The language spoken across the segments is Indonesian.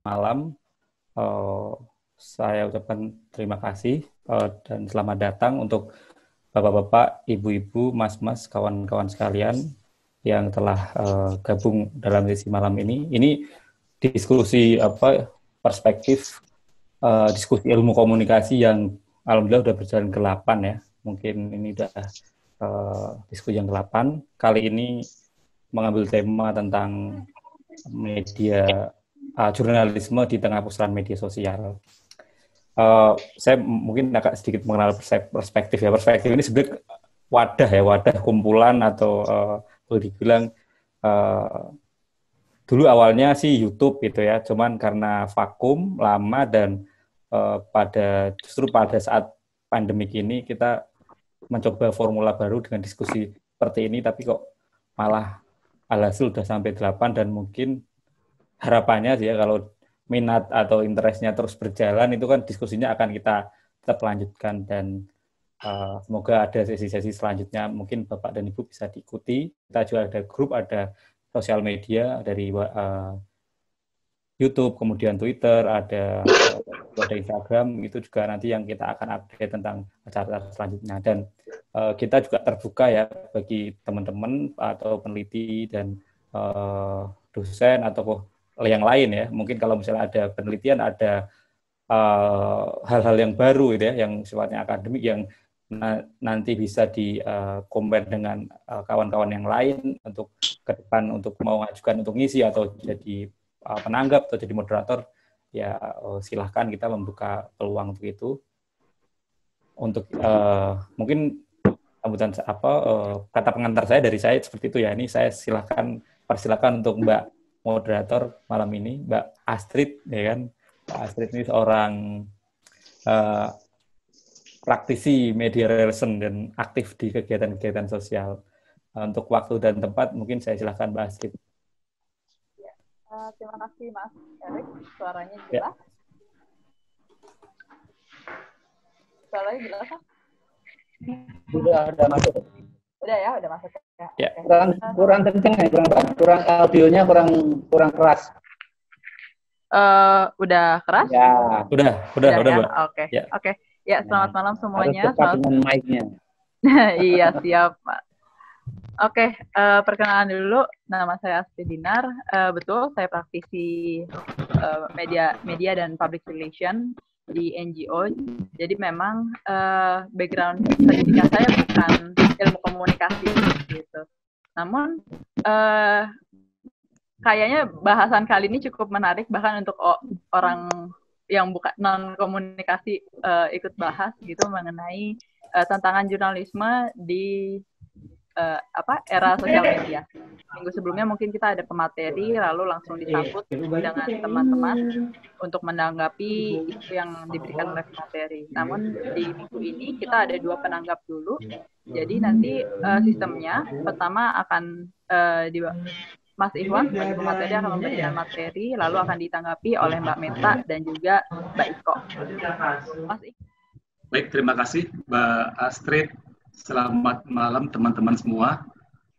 malam. Saya ucapkan terima kasih dan selamat datang untuk Bapak-bapak, Ibu-ibu, Mas-mas, kawan-kawan sekalian yang telah gabung dalam sesi malam ini. Ini diskusi perspektif diskusi ilmu komunikasi yang alhamdulillah sudah berjalan ke-8 ya. Mungkin ini sudah diskusi yang ke-8. Kali ini mengambil tema tentang media jurnalisme di tengah pusaran media sosial. Saya mungkin agak sedikit mengenal perspektif ya. Perspektif ini sebenarnya wadah kumpulan atau boleh dibilang dulu awalnya sih YouTube gitu ya. Cuman karena vakum lama dan justru pada saat pandemik ini kita mencoba formula baru dengan diskusi seperti ini, tapi kok malah alhasil sudah sampai 8 dan mungkin harapannya sih ya kalau minat atau interestnya terus berjalan itu kan diskusinya akan kita tetap lanjutkan dan semoga ada sesi-sesi selanjutnya mungkin Bapak dan Ibu bisa diikuti. Kita juga ada grup, ada sosial media dari YouTube, kemudian Twitter, ada Instagram, itu juga nanti yang kita akan update tentang acara selanjutnya. Dan kita juga terbuka ya bagi teman-teman atau peneliti dan dosen atau yang lain ya. Mungkin kalau misalnya ada penelitian, ada hal-hal yang baru gitu ya, yang sifatnya akademik yang nanti bisa di-compare dengan kawan-kawan yang lain untuk ke depan untuk mau mengajukan untuk ngisi atau jadi penanggap atau jadi moderator, ya silahkan, kita membuka peluang untuk itu. Untuk mungkin sambutan kata pengantar saya dari saya seperti itu ya. Ini saya persilakan untuk Mbak moderator malam ini, Mbak Astrid ya kan. Mbak Astrid ini seorang praktisi media relation dan aktif di kegiatan-kegiatan sosial. Untuk waktu dan tempat mungkin saya silakan Mbak Astrid. Terima kasih Mas Erik, suaranya jelas. Ya. Suaranya jelas kan? Udah masuk. Udah masuk ya. Ya. Kurang kenceng ya, kurang audionya kurang keras. Udah keras? Ya, udah Mbak. Oke. Ya, selamat malam semuanya. Harus cepat dengan mic-nya. Iya, siap, Pak. Oke, perkenalan dulu, nama saya Astrid Dinar. Betul, saya praktisi media dan public relation di NGO. Jadi memang background pendidikan saya bukan ilmu komunikasi gitu. Namun kayaknya bahasan kali ini cukup menarik bahkan untuk orang yang bukan non komunikasi ikut bahas gitu mengenai tantangan jurnalisme di era sosial media. Minggu sebelumnya mungkin kita ada pemateri, lalu langsung disambut dengan teman-teman untuk menanggapi isu yang diberikan oleh pemateri. Namun di minggu ini kita ada 2 penanggap dulu. Jadi nanti sistemnya pertama akan Mas Ikhwan sebagai pemateri akan memberikan materi, lalu akan ditanggapi oleh Mbak Meta dan juga Mbak Iko. Mas Iko. Baik, terima kasih Mbak Astrid. Selamat malam teman-teman semua,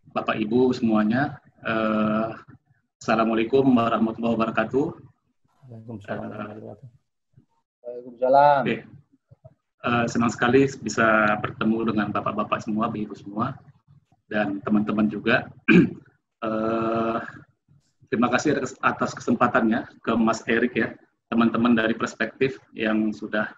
Bapak Ibu semuanya. Assalamualaikum warahmatullahi wabarakatuh. Waalaikumsalam. Oke. Senang sekali bisa bertemu dengan Bapak-bapak semua, Ibu semua, dan teman-teman juga. Terima kasih atas kesempatannya ke Mas Erik ya, teman-teman dari Perspektif yang sudah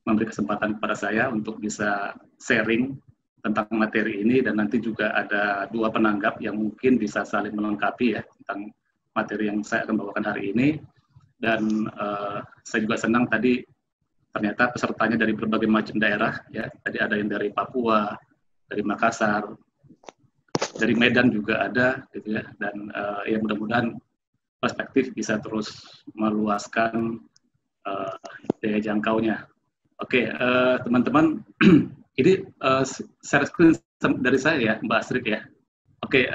memberi kesempatan kepada saya untuk bisa sharing tentang materi ini, dan nanti juga ada 2 penanggap yang mungkin bisa saling melengkapi ya tentang materi yang saya akan bawakan hari ini. Dan saya juga senang tadi ternyata pesertanya dari berbagai macam daerah ya. Tadi ada yang dari Papua, dari Makassar, dari Medan juga ada gitu ya. Dan ya mudah-mudahan Perspektif bisa terus meluaskan daya jangkaunya. Oke, teman-teman, ini share screen dari saya ya, Mbak Astrid ya. Oke,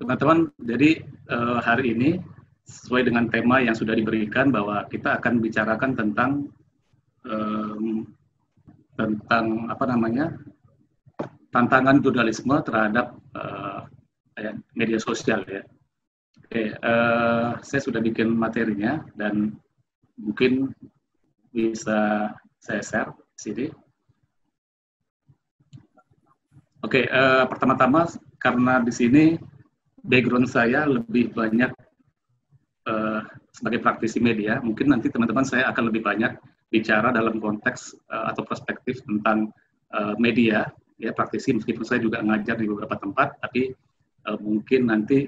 teman-teman, jadi hari ini sesuai dengan tema yang sudah diberikan bahwa kita akan bicarakan tentang tantangan jurnalisme terhadap media sosial ya. Oke, saya sudah bikin materinya dan mungkin bisa saya share di sini. Oke, pertama-tama karena di sini background saya lebih banyak sebagai praktisi media, mungkin nanti teman-teman saya akan lebih banyak bicara dalam konteks atau perspektif tentang media, ya praktisi, meskipun saya juga ngajar di beberapa tempat, tapi mungkin nanti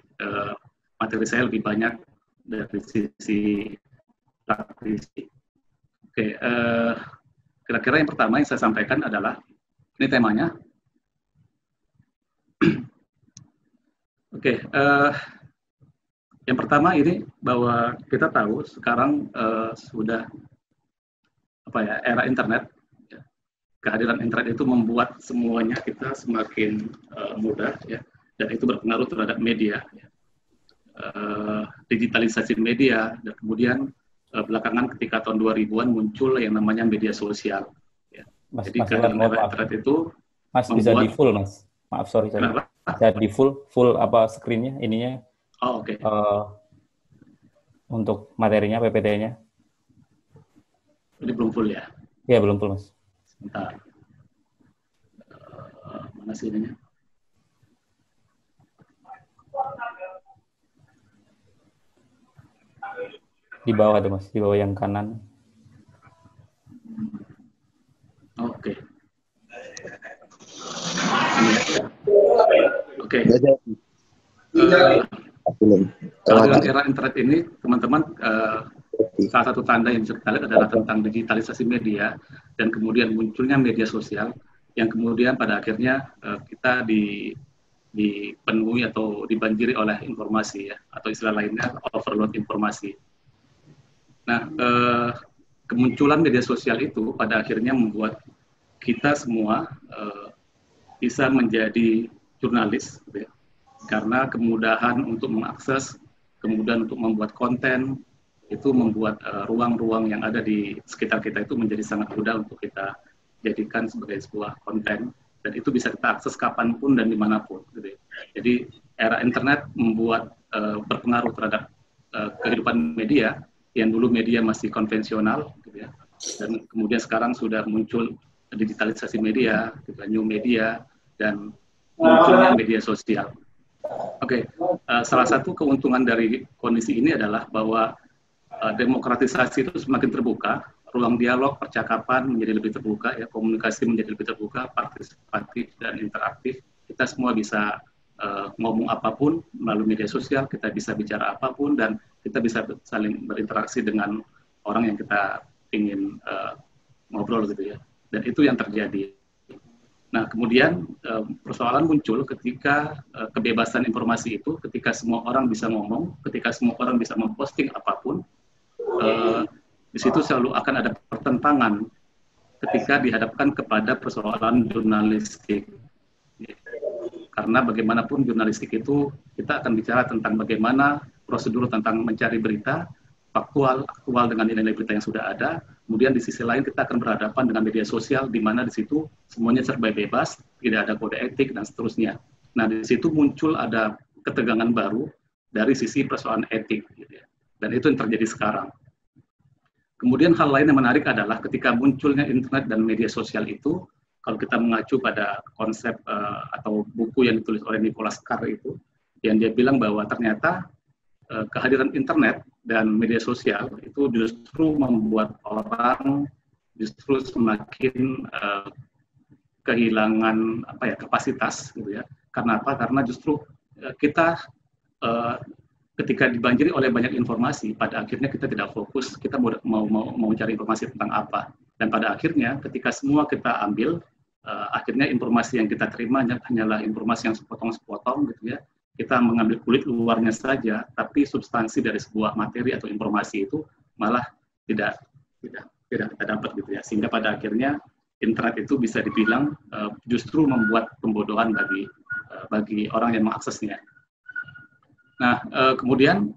materi saya lebih banyak dari sisi praktisi. Oke, kira-kira yang pertama yang saya sampaikan adalah, ini temanya. Oke, yang pertama ini bahwa kita tahu sekarang sudah era internet. Kehadiran internet itu membuat semuanya kita semakin mudah, ya, dan itu berpengaruh terhadap media. Ya. Digitalisasi media, dan kemudian belakangan ketika tahun 2000-an muncul yang namanya media sosial. Ya. Mas, jadi kehadiran internet itu Mas membuat, bisa di full, Mas. Maaf, sorry. Bisa di full apa screen-nya, ininya. Oh, oke. Untuk materinya, PPT-nya. Ini belum full ya? Ya, belum full, Mas. Sebentar. Mana sih ininya? Di bawah tuh, Mas, di bawah yang kanan. Oke. Oke. Kehadiran era internet ini, teman-teman, salah satu tanda yang bisa kita lihat adalah tentang digitalisasi media dan kemudian munculnya media sosial yang kemudian pada akhirnya kita dipenuhi atau dibanjiri oleh informasi, ya, atau istilah lainnya overload informasi. Nah, kemunculan media sosial itu pada akhirnya membuat kita semua bisa menjadi jurnalis, gitu ya, karena kemudahan untuk mengakses, kemudahan untuk membuat konten, itu membuat ruang-ruang yang ada di sekitar kita itu menjadi sangat mudah untuk kita jadikan sebagai sebuah konten, dan itu bisa kita akses kapanpun dan dimanapun. Gitu ya. Jadi era internet membuat berpengaruh terhadap kehidupan media, yang dulu media masih konvensional, gitu ya, dan kemudian sekarang sudah muncul digitalisasi media, gitu, new media, dan munculnya media sosial. Oke, salah satu keuntungan dari kondisi ini adalah bahwa demokratisasi itu semakin terbuka, ruang dialog, percakapan menjadi lebih terbuka, ya, komunikasi menjadi lebih terbuka, partisipatif dan interaktif. Kita semua bisa ngomong apapun melalui media sosial, kita bisa bicara apapun, dan kita bisa saling berinteraksi dengan orang yang kita ingin ngobrol, gitu ya. Dan itu yang terjadi. Nah, kemudian persoalan muncul ketika kebebasan informasi itu, ketika semua orang bisa ngomong, ketika semua orang bisa memposting apapun, di situ selalu akan ada pertentangan ketika dihadapkan kepada persoalan jurnalistik. Karena bagaimanapun jurnalistik itu, kita akan bicara tentang bagaimana prosedur tentang mencari berita, faktual, aktual dengan nilai berita yang sudah ada. Kemudian di sisi lain kita akan berhadapan dengan media sosial, di mana di situ semuanya serba bebas, tidak ada kode etik, dan seterusnya. Nah, di situ muncul ada ketegangan baru dari sisi persoalan etik, gitu ya. Dan itu yang terjadi sekarang. Kemudian hal lain yang menarik adalah ketika munculnya internet dan media sosial itu, kalau kita mengacu pada konsep atau buku yang ditulis oleh Nicholas Carr itu, yang dia bilang bahwa ternyata kehadiran internet dan media sosial itu justru membuat orang justru semakin kehilangan kapasitas, gitu ya. Karena apa? Karena justru kita ketika dibanjiri oleh banyak informasi, pada akhirnya kita tidak fokus, kita mau mencari informasi tentang apa. Dan pada akhirnya ketika semua kita ambil, akhirnya informasi yang kita terima hanyalah informasi yang sepotong-sepotong, gitu ya. Kita mengambil kulit luarnya saja, tapi substansi dari sebuah materi atau informasi itu malah tidak kita dapat, gitu ya. Sehingga pada akhirnya internet itu bisa dibilang justru membuat pembodohan bagi orang yang mengaksesnya. Nah, kemudian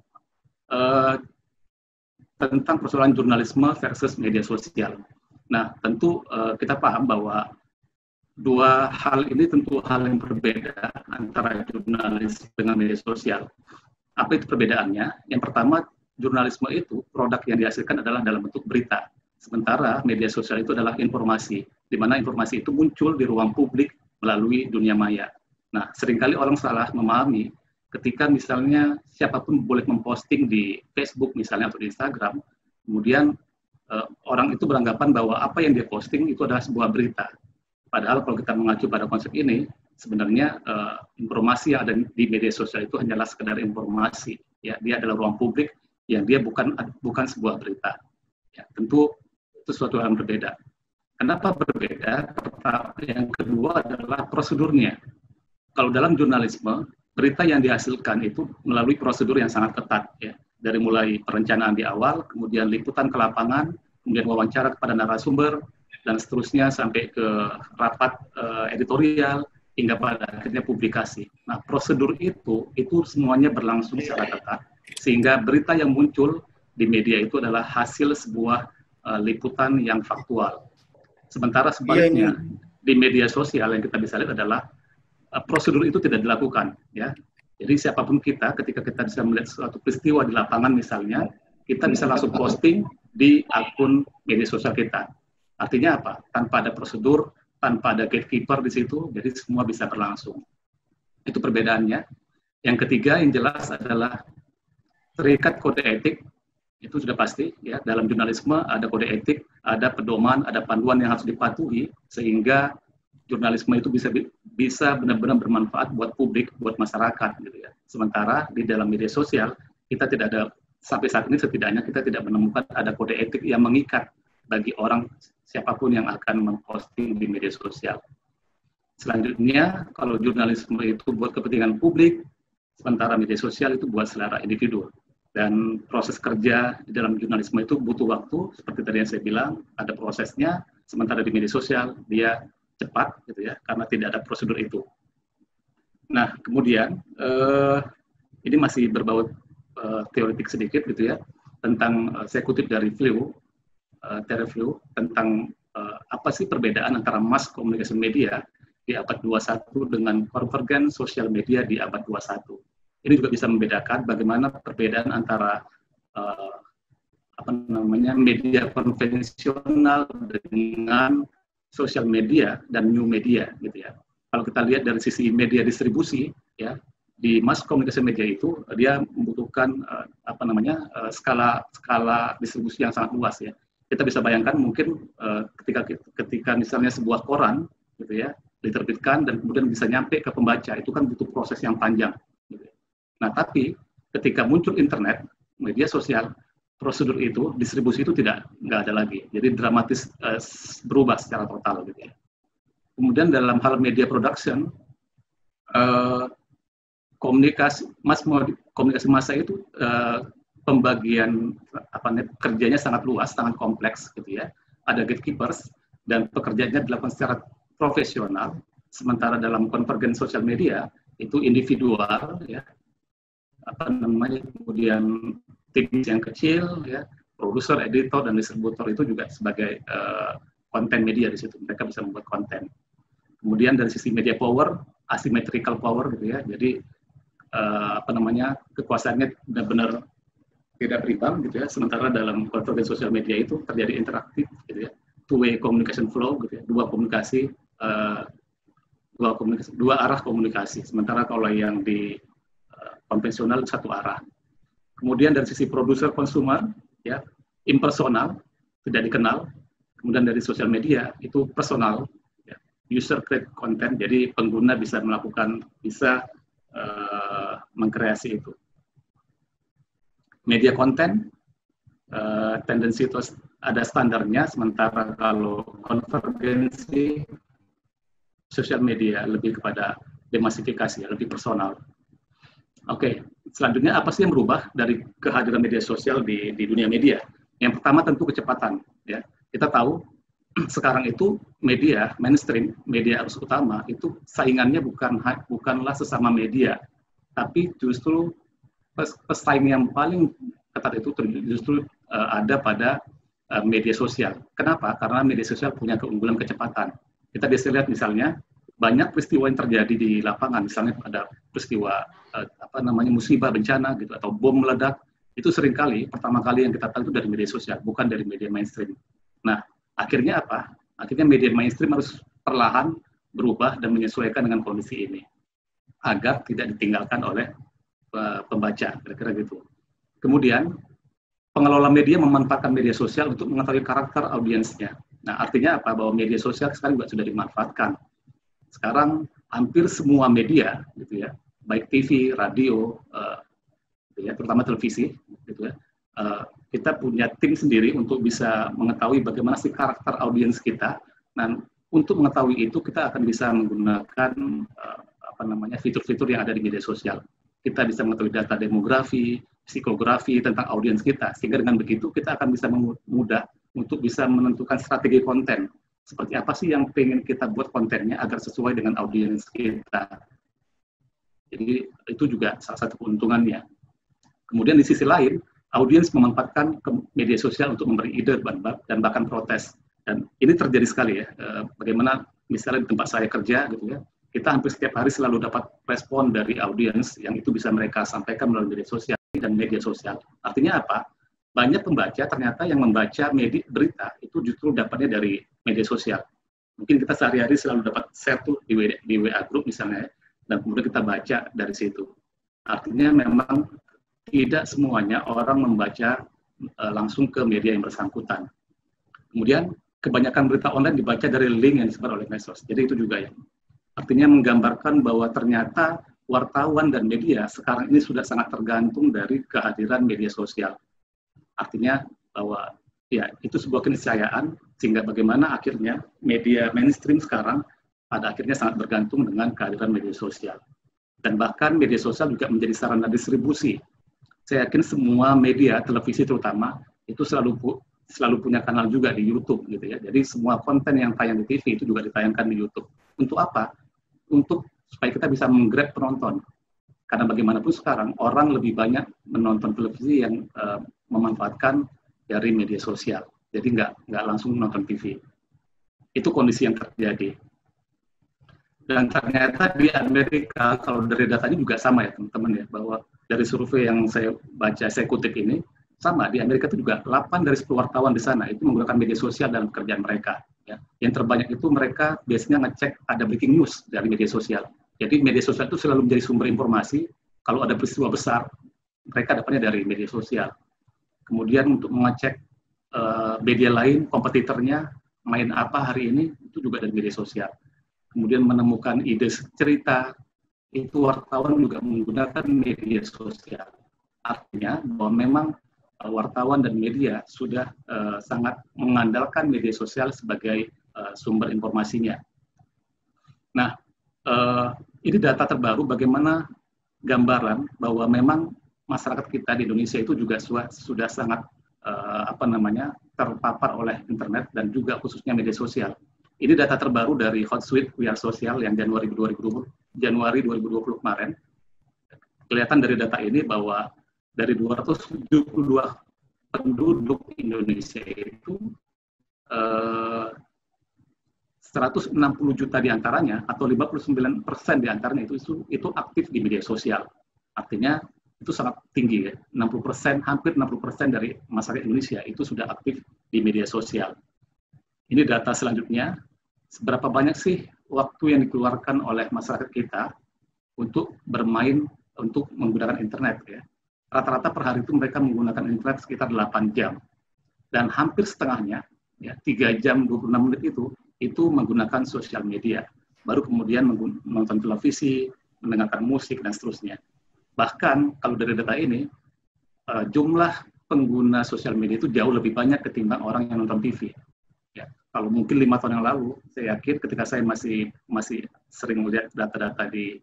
tentang persoalan jurnalisme versus media sosial. Nah, tentu kita paham bahwa dua hal ini tentu hal yang berbeda antara jurnalis dengan media sosial. Apa itu perbedaannya? Yang pertama, jurnalisme itu produk yang dihasilkan adalah dalam bentuk berita. Sementara media sosial itu adalah informasi, di mana informasi itu muncul di ruang publik melalui dunia maya. Nah, seringkali orang salah memahami ketika misalnya siapapun boleh memposting di Facebook misalnya atau di Instagram, kemudian orang itu beranggapan bahwa apa yang dia posting itu adalah sebuah berita. Padahal kalau kita mengacu pada konsep ini, sebenarnya informasi yang ada di media sosial itu hanyalah sekedar informasi. Ya, dia adalah ruang publik yang dia bukan sebuah berita. Ya, tentu itu suatu hal yang berbeda. Kenapa berbeda? Yang kedua adalah prosedurnya. Kalau dalam jurnalisme, berita yang dihasilkan itu melalui prosedur yang sangat ketat, ya. Dari mulai perencanaan di awal, kemudian liputan ke lapangan, kemudian wawancara kepada narasumber, dan seterusnya sampai ke rapat editorial, hingga pada akhirnya publikasi. Nah, prosedur itu semuanya berlangsung secara ketat, sehingga berita yang muncul di media itu adalah hasil sebuah liputan yang faktual. Sementara sebaliknya, di media sosial yang kita bisa lihat adalah prosedur itu tidak dilakukan, ya. Jadi siapapun kita, ketika kita bisa melihat suatu peristiwa di lapangan misalnya, kita bisa langsung posting di akun media sosial kita. Artinya apa? Tanpa ada prosedur, tanpa ada gatekeeper di situ, jadi semua bisa berlangsung. Itu perbedaannya. Yang ketiga yang jelas adalah terikat kode etik. Itu sudah pasti, ya. Dalam jurnalisme ada kode etik, ada pedoman, ada panduan yang harus dipatuhi sehingga jurnalisme itu bisa benar-benar bermanfaat buat publik, buat masyarakat, gitu ya. Sementara di dalam media sosial kita tidak ada, sampai saat ini setidaknya kita tidak menemukan ada kode etik yang mengikat bagi orang siapapun yang akan memposting di media sosial. Selanjutnya, kalau jurnalisme itu buat kepentingan publik, sementara media sosial itu buat selera individu. Dan proses kerja di dalam jurnalisme itu butuh waktu, seperti tadi yang saya bilang, ada prosesnya, sementara di media sosial dia cepat, gitu ya, karena tidak ada prosedur itu. Nah, kemudian ini masih berbau teoretik sedikit, gitu ya, tentang saya kutip dari Flew, Terry Flew, tentang apa sih perbedaan antara mass communication media di abad 21 dengan convergent social media di abad 21. Ini juga bisa membedakan bagaimana perbedaan antara media konvensional dengan sosial media dan new media, gitu ya. Kalau kita lihat dari sisi media distribusi, ya, di mass communication media itu dia membutuhkan skala distribusi yang sangat luas, ya. Kita bisa bayangkan mungkin ketika misalnya sebuah koran, gitu ya, diterbitkan dan kemudian bisa nyampe ke pembaca, itu kan butuh proses yang panjang. Nah, tapi ketika muncul internet, media sosial, prosedur itu, distribusi itu nggak ada lagi. Jadi dramatis berubah secara total, gitu ya. Kemudian dalam hal media production, komunikasi massa itu pembagian kerjanya sangat luas, sangat kompleks, gitu ya. Ada gatekeepers dan pekerjaannya dilakukan secara profesional. Sementara dalam convergent social media itu individual, ya. Kemudian tim yang kecil, ya, produser, editor, dan distributor itu juga sebagai konten media di situ. Mereka bisa membuat konten. Kemudian dari sisi media power, asymmetrical power, gitu ya. Jadi kekuasaannya benar-benar tidak berimbang, gitu ya. Sementara dalam convergent social media itu terjadi interaktif, gitu ya. Two-way communication flow, gitu ya. Dua arah komunikasi. Sementara kalau yang di konvensional satu arah. Kemudian dari sisi produser konsumer, ya, impersonal, tidak dikenal. Kemudian dari sosial media itu personal, ya, user create content, jadi pengguna bisa mengkreasi itu. Media konten tendensi itu ada standarnya, sementara kalau konvergensi sosial media lebih kepada demasifikasi, lebih personal. Oke, selanjutnya apa sih yang berubah dari kehadiran media sosial di dunia media? Yang pertama tentu kecepatan, ya. Kita tahu sekarang itu media mainstream, media arus utama itu saingannya bukanlah sesama media, tapi justru pesaing yang paling ketat itu justru ada pada media sosial. Kenapa? Karena media sosial punya keunggulan kecepatan. Kita bisa lihat misalnya banyak peristiwa yang terjadi di lapangan, misalnya ada peristiwa musibah bencana gitu atau bom meledak, itu seringkali pertama kali yang kita tahu itu dari media sosial, bukan dari media mainstream. Nah, akhirnya apa? Akhirnya media mainstream harus perlahan berubah dan menyesuaikan dengan kondisi ini agar tidak ditinggalkan oleh pembaca, kira-kira gitu. Kemudian pengelola media memanfaatkan media sosial untuk mengetahui karakter audiensnya. Nah, artinya apa? Bahwa media sosial sekarang juga sudah dimanfaatkan. Sekarang hampir semua media, gitu ya, baik TV, radio, gitu ya, terutama televisi, gitu ya, kita punya tim sendiri untuk bisa mengetahui bagaimana sih karakter audiens kita. Dan untuk mengetahui itu kita akan bisa menggunakan fitur-fitur yang ada di media sosial. Kita bisa mengetahui data demografi, psikografi tentang audiens kita, sehingga dengan begitu kita akan bisa mudah untuk bisa menentukan strategi konten. Seperti apa sih yang pengen kita buat kontennya agar sesuai dengan audiens kita. Jadi itu juga salah satu keuntungannya. Kemudian di sisi lain, audiens memanfaatkan media sosial untuk memberi ide dan bahkan protes. Dan ini terjadi sekali ya. Bagaimana misalnya di tempat saya kerja gitu ya, kita hampir setiap hari selalu dapat respon dari audiens yang itu bisa mereka sampaikan melalui media sosial dan media sosial. Artinya apa? Banyak pembaca ternyata yang membaca berita itu justru dapatnya dari media sosial. Mungkin kita sehari-hari selalu dapat share tuh di WA group misalnya, dan kemudian kita baca dari situ. Artinya memang tidak semuanya orang membaca langsung ke media yang bersangkutan. Kemudian kebanyakan berita online dibaca dari link yang disebar oleh medsos. Jadi itu juga ya. Artinya menggambarkan bahwa ternyata wartawan dan media sekarang ini sudah sangat tergantung dari kehadiran media sosial. Artinya bahwa ya itu sebuah keniscayaan, sehingga bagaimana akhirnya media mainstream sekarang pada akhirnya sangat bergantung dengan kehadiran media sosial. Dan bahkan media sosial juga menjadi sarana distribusi. Saya yakin semua media, televisi terutama, itu selalu punya kanal juga di YouTube gitu ya. Jadi semua konten yang tayang di TV itu juga ditayangkan di YouTube. Untuk apa? Untuk supaya kita bisa menggrab penonton. Karena bagaimanapun sekarang orang lebih banyak menonton televisi yang memanfaatkan dari media sosial. Jadi nggak langsung nonton TV. Itu kondisi yang terjadi. Dan ternyata di Amerika, kalau dari datanya juga sama ya teman-teman ya, bahwa dari survei yang saya baca, saya kutip ini, sama, di Amerika itu juga 8 dari 10 wartawan di sana itu menggunakan media sosial dalam pekerjaan mereka. Ya. Yang terbanyak itu mereka biasanya ngecek ada breaking news dari media sosial. Jadi media sosial itu selalu menjadi sumber informasi. Kalau ada peristiwa besar, mereka dapatnya dari media sosial. Kemudian untuk mengecek media lain, kompetitornya main apa hari ini, itu juga dari media sosial. Kemudian menemukan ide cerita, itu wartawan juga menggunakan media sosial. Artinya bahwa memang wartawan dan media sudah sangat mengandalkan media sosial sebagai sumber informasinya. Nah, ini data terbaru bagaimana gambaran bahwa memang masyarakat kita di Indonesia itu juga sudah sangat terpapar oleh internet dan juga khususnya media sosial. Ini data terbaru dari Hotsuite We Are Social yang Januari 2020 kemarin. Kelihatan dari data ini bahwa dari 272 penduduk Indonesia itu 160 juta diantaranya atau 59% diantaranya itu aktif di media sosial. Artinya itu sangat tinggi ya, 60%, hampir 60% dari masyarakat Indonesia itu sudah aktif di media sosial. Ini data selanjutnya, seberapa banyak sih waktu yang dikeluarkan oleh masyarakat kita untuk bermain, untuk menggunakan internet ya. Rata-rata per hari itu mereka menggunakan internet sekitar 8 jam. Dan hampir setengahnya, ya, 3 jam 26 menit itu menggunakan sosial media. Baru kemudian menonton televisi, mendengarkan musik, dan seterusnya. Bahkan kalau dari data ini, jumlah pengguna sosial media itu jauh lebih banyak ketimbang orang yang nonton TV. Ya, kalau mungkin 5 tahun yang lalu, saya yakin ketika saya masih sering melihat data-data di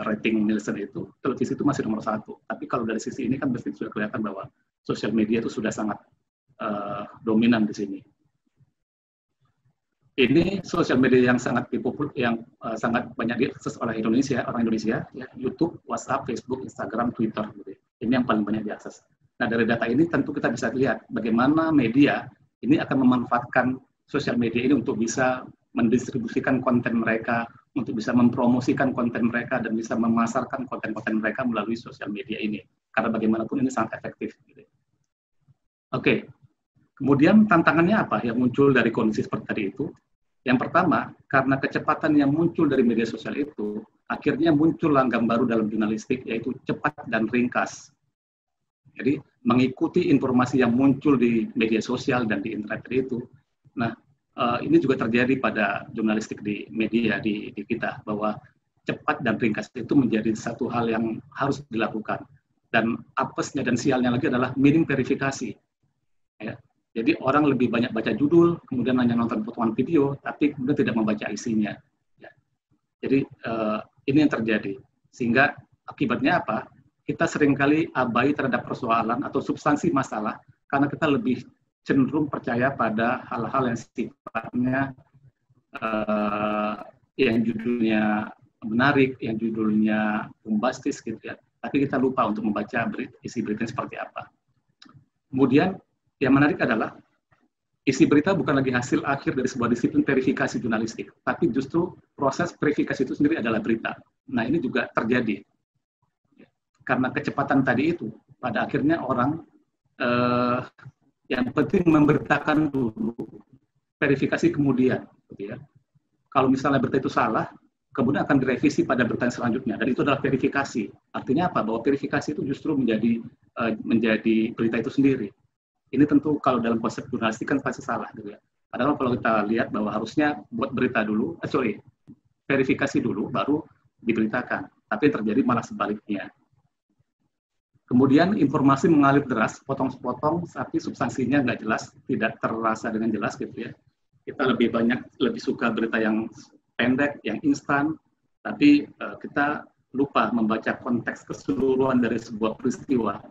rating Nielsen itu, televisi itu masih nomor 1. Tapi kalau dari sisi ini kan pasti sudah kelihatan bahwa sosial media itu sudah sangat dominan di sini. Ini sosial media yang sangat sangat banyak diakses oleh orang Indonesia, ya, YouTube, WhatsApp, Facebook, Instagram, Twitter. Gitu. Ini yang paling banyak diakses. Nah, dari data ini tentu kita bisa lihat bagaimana media ini akan memanfaatkan sosial media ini untuk bisa mendistribusikan konten mereka, untuk bisa mempromosikan konten mereka, dan bisa memasarkan konten-konten mereka melalui sosial media ini. Karena bagaimanapun ini sangat efektif. Oke, kemudian tantangannya apa yang muncul dari kondisi seperti tadi itu? Yang pertama, karena kecepatan yang muncul dari media sosial itu, akhirnya muncul langgam baru dalam jurnalistik, yaitu cepat dan ringkas. Jadi, mengikuti informasi yang muncul di media sosial dan di internet itu. Nah, ini juga terjadi pada jurnalistik di media di kita, bahwa cepat dan ringkas itu menjadi satu hal yang harus dilakukan. Dan apesnya dan sialnya lagi adalah minim verifikasi. Ya. Jadi orang lebih banyak baca judul, kemudian hanya nonton potongan video, tapi kemudian tidak membaca isinya. Ya. Jadi ini yang terjadi. Sehingga akibatnya apa? Kita seringkali abai terhadap persoalan atau substansi masalah, karena kita lebih cenderung percaya pada hal-hal yang sifatnya yang judulnya menarik, yang judulnya bombastis gitu ya. Tapi kita lupa untuk membaca isi beritanya seperti apa. Kemudian yang menarik adalah isi berita bukan lagi hasil akhir dari sebuah disiplin verifikasi jurnalistik, tapi justru proses verifikasi itu sendiri adalah berita. Nah, ini juga terjadi. Karena kecepatan tadi itu, pada akhirnya orang yang penting memberitakan dulu, verifikasi kemudian. Gitu ya. Kalau misalnya berita itu salah, kemudian akan direvisi pada berita selanjutnya, dan itu adalah verifikasi. Artinya apa? Bahwa verifikasi itu justru menjadi berita itu sendiri. Ini tentu kalau dalam konsep jurnalistik kan pasti salah, gitu ya. Padahal kalau kita lihat bahwa harusnya buat berita dulu, verifikasi dulu, baru diberitakan. Tapi terjadi malah sebaliknya. Kemudian informasi mengalir deras, potong-potong, tapi substansinya nggak jelas, tidak terasa dengan jelas, gitu ya. Kita lebih suka berita yang pendek, yang instan, tapi kita lupa membaca konteks keseluruhan dari sebuah peristiwa.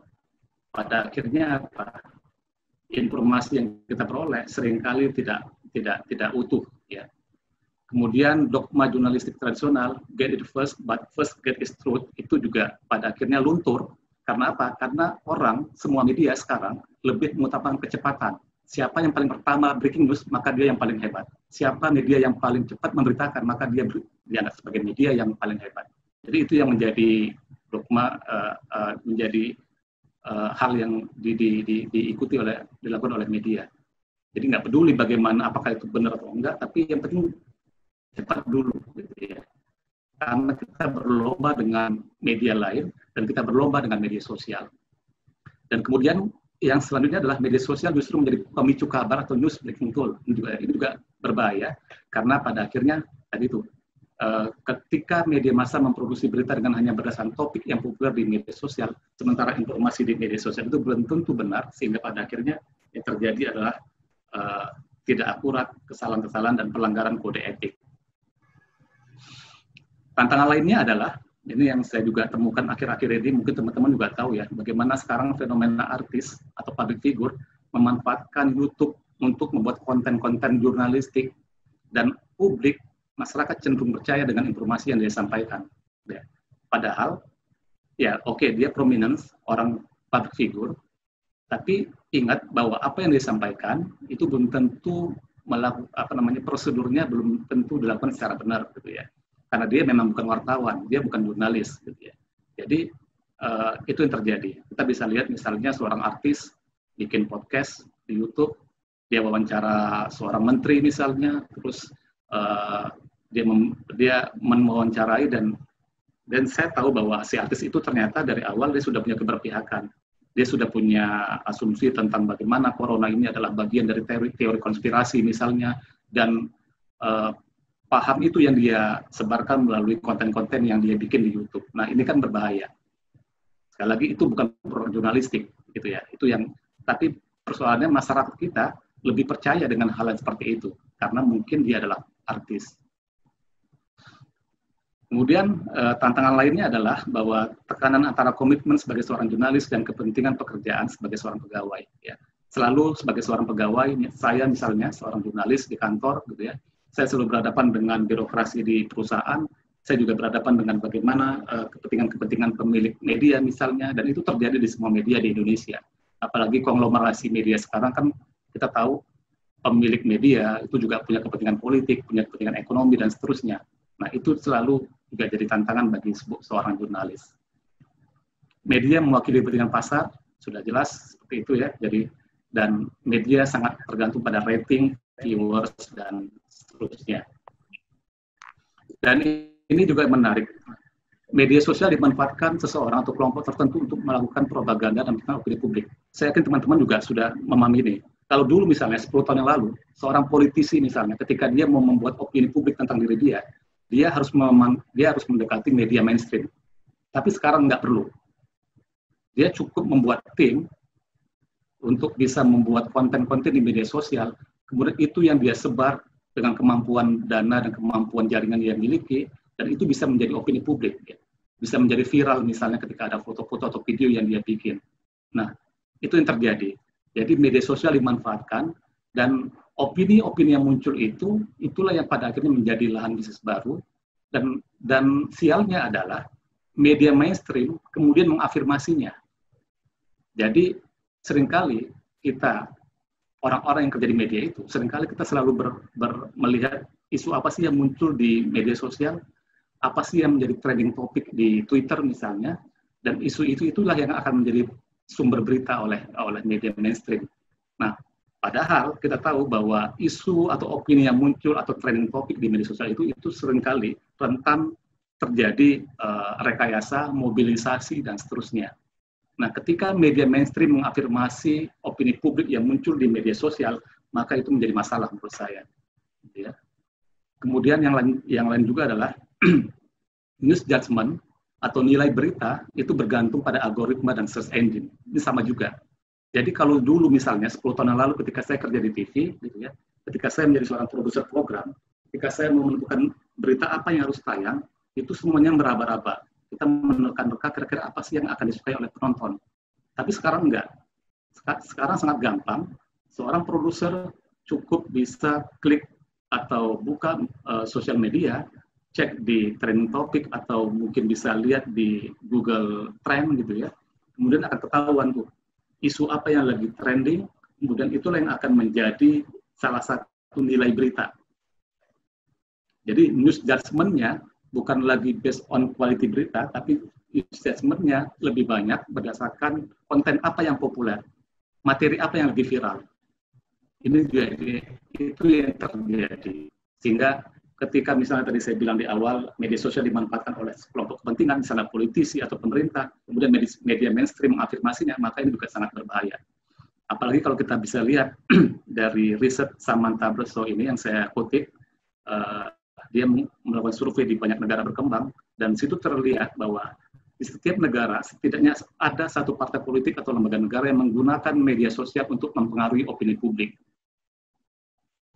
Pada akhirnya apa? Informasi yang kita peroleh seringkali tidak utuh, ya. Kemudian dogma jurnalistik tradisional, get it first, but first get its truth, itu juga pada akhirnya luntur. Karena apa? Karena semua media sekarang lebih mengutamakan kecepatan. Siapa yang paling pertama breaking news, maka dia yang paling hebat. Siapa media yang paling cepat memberitakan, maka dia dianggap sebagai media yang paling hebat. Jadi itu yang menjadi dogma, menjadi hal yang dilakukan oleh media. Jadi nggak peduli bagaimana, apakah itu benar atau enggak, tapi yang penting cepat dulu, gitu ya. Karena kita berlomba dengan media lain, dan kita berlomba dengan media sosial. Dan kemudian yang selanjutnya adalah media sosial justru menjadi pemicu kabar atau news breaking tool. Ini juga berbahaya, karena pada akhirnya tadi itu, ketika media massa memproduksi berita dengan hanya berdasarkan topik yang populer di media sosial, sementara informasi di media sosial itu belum tentu benar, sehingga pada akhirnya yang terjadi adalah tidak akurat, kesalahan-kesalahan, dan pelanggaran kode etik. Tantangan lainnya adalah, ini yang saya juga temukan akhir-akhir ini, mungkin teman-teman juga tahu ya, bagaimana sekarang fenomena artis atau public figure memanfaatkan YouTube untuk membuat konten-konten jurnalistik, dan publik, masyarakat cenderung percaya dengan informasi yang dia sampaikan. Ya. Padahal, ya oke, dia prominence, orang public figure, tapi ingat bahwa apa yang dia sampaikan itu belum tentu prosedurnya belum tentu dilakukan secara benar, gitu ya. Karena dia memang bukan wartawan, dia bukan jurnalis, gitu ya. Jadi itu yang terjadi. Kita bisa lihat misalnya seorang artis bikin podcast di YouTube, dia wawancara seorang menteri misalnya, terus dia mewawancarai, dan saya tahu bahwa si artis itu ternyata dari awal dia sudah punya keberpihakan. Dia sudah punya asumsi tentang bagaimana corona ini adalah bagian dari teori konspirasi misalnya, dan paham itu yang dia sebarkan melalui konten-konten yang dia bikin di YouTube. Nah, ini kan berbahaya. Sekali lagi, itu bukan jurnalistik, gitu ya. Itu yang, tapi persoalannya masyarakat kita lebih percaya dengan hal yang seperti itu, karena mungkin dia adalah artis. Kemudian tantangan lainnya adalah bahwa tekanan antara komitmen sebagai seorang jurnalis dan kepentingan pekerjaan sebagai seorang pegawai. Ya. Selalu sebagai seorang pegawai, saya misalnya seorang jurnalis di kantor, gitu ya. Saya selalu berhadapan dengan birokrasi di perusahaan, saya juga berhadapan dengan bagaimana kepentingan-kepentingan pemilik media misalnya, dan itu terjadi di semua media di Indonesia. Apalagi konglomerasi media sekarang kan kita tahu pemilik media itu juga punya kepentingan politik, punya kepentingan ekonomi dan seterusnya. Nah, itu selalu juga jadi tantangan bagi seorang jurnalis. Media mewakili kepentingan pasar, sudah jelas seperti itu ya. Jadi dan media sangat tergantung pada rating, viewers dan seterusnya. Dan ini juga menarik. Media sosial dimanfaatkan seseorang atau kelompok tertentu untuk melakukan propaganda dan mempengaruhi opini publik. Saya yakin teman-teman juga sudah memahami ini. Kalau dulu misalnya 10 tahun yang lalu, seorang politisi misalnya ketika dia mau membuat opini publik tentang diri dia harus mendekati media mainstream. Tapi sekarang nggak perlu. Dia cukup membuat tim untuk bisa membuat konten-konten di media sosial, kemudian itu yang dia sebar dengan kemampuan dana dan kemampuan jaringan yang dimiliki, dan itu bisa menjadi opini publik. Ya. Bisa menjadi viral misalnya ketika ada foto-foto atau video yang dia bikin. Nah, itu yang terjadi. Jadi media sosial dimanfaatkan, dan opini-opini yang muncul itulah yang pada akhirnya menjadi lahan bisnis baru, dan sialnya adalah media mainstream kemudian mengafirmasinya. Jadi seringkali kita, orang-orang yang kerja di media itu, seringkali kita selalu melihat isu apa sih yang muncul di media sosial, apa sih yang menjadi trending topik di Twitter misalnya, dan isu itulah yang akan menjadi sumber berita oleh media mainstream. Nah, padahal kita tahu bahwa isu atau opini yang muncul atau trending topik di media sosial itu seringkali rentan terjadi rekayasa, mobilisasi, dan seterusnya. Nah, ketika media mainstream mengafirmasi opini publik yang muncul di media sosial, maka itu menjadi masalah menurut saya. Ya. Kemudian yang lain juga adalah news judgment atau nilai berita itu bergantung pada algoritma dan search engine. Ini sama juga. Jadi kalau dulu misalnya 10 tahun yang lalu ketika saya kerja di TV, gitu ya, ketika saya menjadi seorang produser program, ketika saya mau menentukan berita apa yang harus tayang, itu semuanya meraba-raba. Kita menekan-reka kira-kira apa sih yang akan disukai oleh penonton. Tapi sekarang enggak. Sekarang sangat gampang. Seorang produser cukup bisa klik atau buka sosial media, cek di trending topic atau mungkin bisa lihat di Google Trend gitu ya. Kemudian akan ketahuan tuh isu apa yang lagi trending, kemudian itulah yang akan menjadi salah satu nilai berita. Jadi news judgment-nya bukan lagi based on quality berita, tapi news judgment-nya lebih banyak berdasarkan konten apa yang populer, materi apa yang lebih viral. Ini juga itu yang terjadi. Sehingga ketika misalnya tadi saya bilang di awal, media sosial dimanfaatkan oleh kelompok kepentingan, misalnya politisi atau pemerintah, kemudian media mainstream mengafirmasinya, maka ini juga sangat berbahaya. Apalagi kalau kita bisa lihat dari riset Samantha Brusso ini yang saya kutip, dia melakukan survei di banyak negara berkembang, dan situ terlihat bahwa di setiap negara setidaknya ada satu partai politik atau lembaga negara yang menggunakan media sosial untuk mempengaruhi opini publik.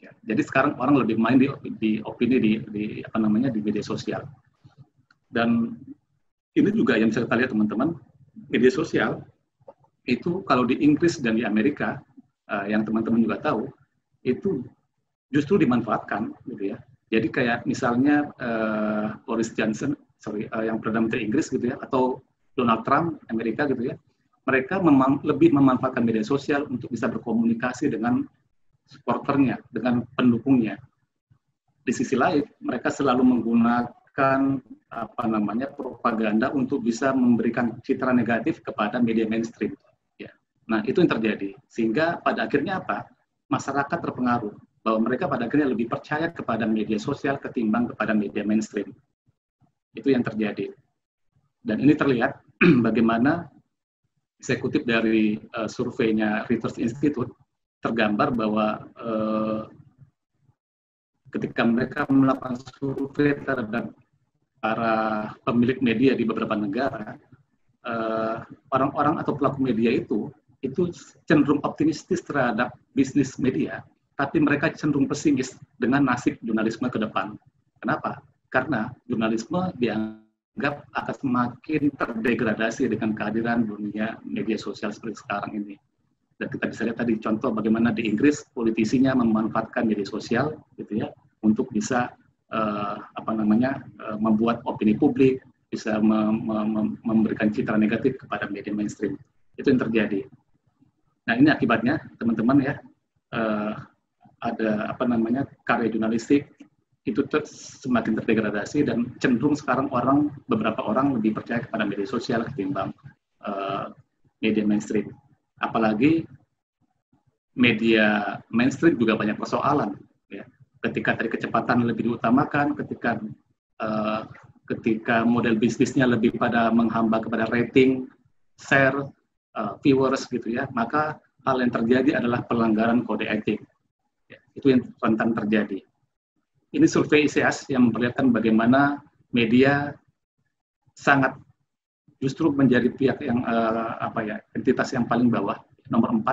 Ya, jadi sekarang orang lebih main di opini di media sosial. Dan ini juga yang bisa kita lihat teman-teman, media sosial itu kalau di Inggris dan di Amerika yang teman-teman juga tahu itu justru dimanfaatkan gitu ya. Jadi kayak misalnya Boris Johnson, yang Perdana Menteri Inggris gitu ya, atau Donald Trump Amerika gitu ya, mereka lebih memanfaatkan media sosial untuk bisa berkomunikasi dengan supporternya, dengan pendukungnya. Di sisi lain, mereka selalu menggunakan propaganda untuk bisa memberikan citra negatif kepada media mainstream. Ya. Nah, itu yang terjadi. Sehingga pada akhirnya apa? Masyarakat terpengaruh bahwa mereka pada akhirnya lebih percaya kepada media sosial ketimbang kepada media mainstream. Itu yang terjadi. Dan ini terlihat bagaimana saya kutip dari surveinya Reuters Institute, tergambar bahwa ketika mereka melakukan survei terhadap para pemilik media di beberapa negara, orang-orang atau pelaku media itu cenderung optimistis terhadap bisnis media, tapi mereka cenderung pesimis dengan nasib jurnalisme ke depan. Kenapa? Karena jurnalisme dianggap akan semakin terdegradasi dengan kehadiran dunia media sosial seperti sekarang ini. Dan kita bisa lihat tadi contoh bagaimana di Inggris politisinya memanfaatkan media sosial gitu ya untuk bisa membuat opini publik, bisa memberikan citra negatif kepada media mainstream. Itu yang terjadi. Nah, ini akibatnya teman-teman ya, ada karya jurnalistik itu semakin terdegradasi dan cenderung sekarang beberapa orang lebih percaya kepada media sosial ketimbang media mainstream. Apalagi media mainstream juga banyak persoalan. Ya. Ketika tadi kecepatan lebih diutamakan, ketika model bisnisnya lebih pada menghamba kepada rating, share, viewers gitu ya, maka hal yang terjadi adalah pelanggaran kode etik. Ya, itu yang rentan terjadi. Ini survei ICEAS yang memperlihatkan bagaimana media sangat justru menjadi pihak yang entitas yang paling bawah, nomor 4,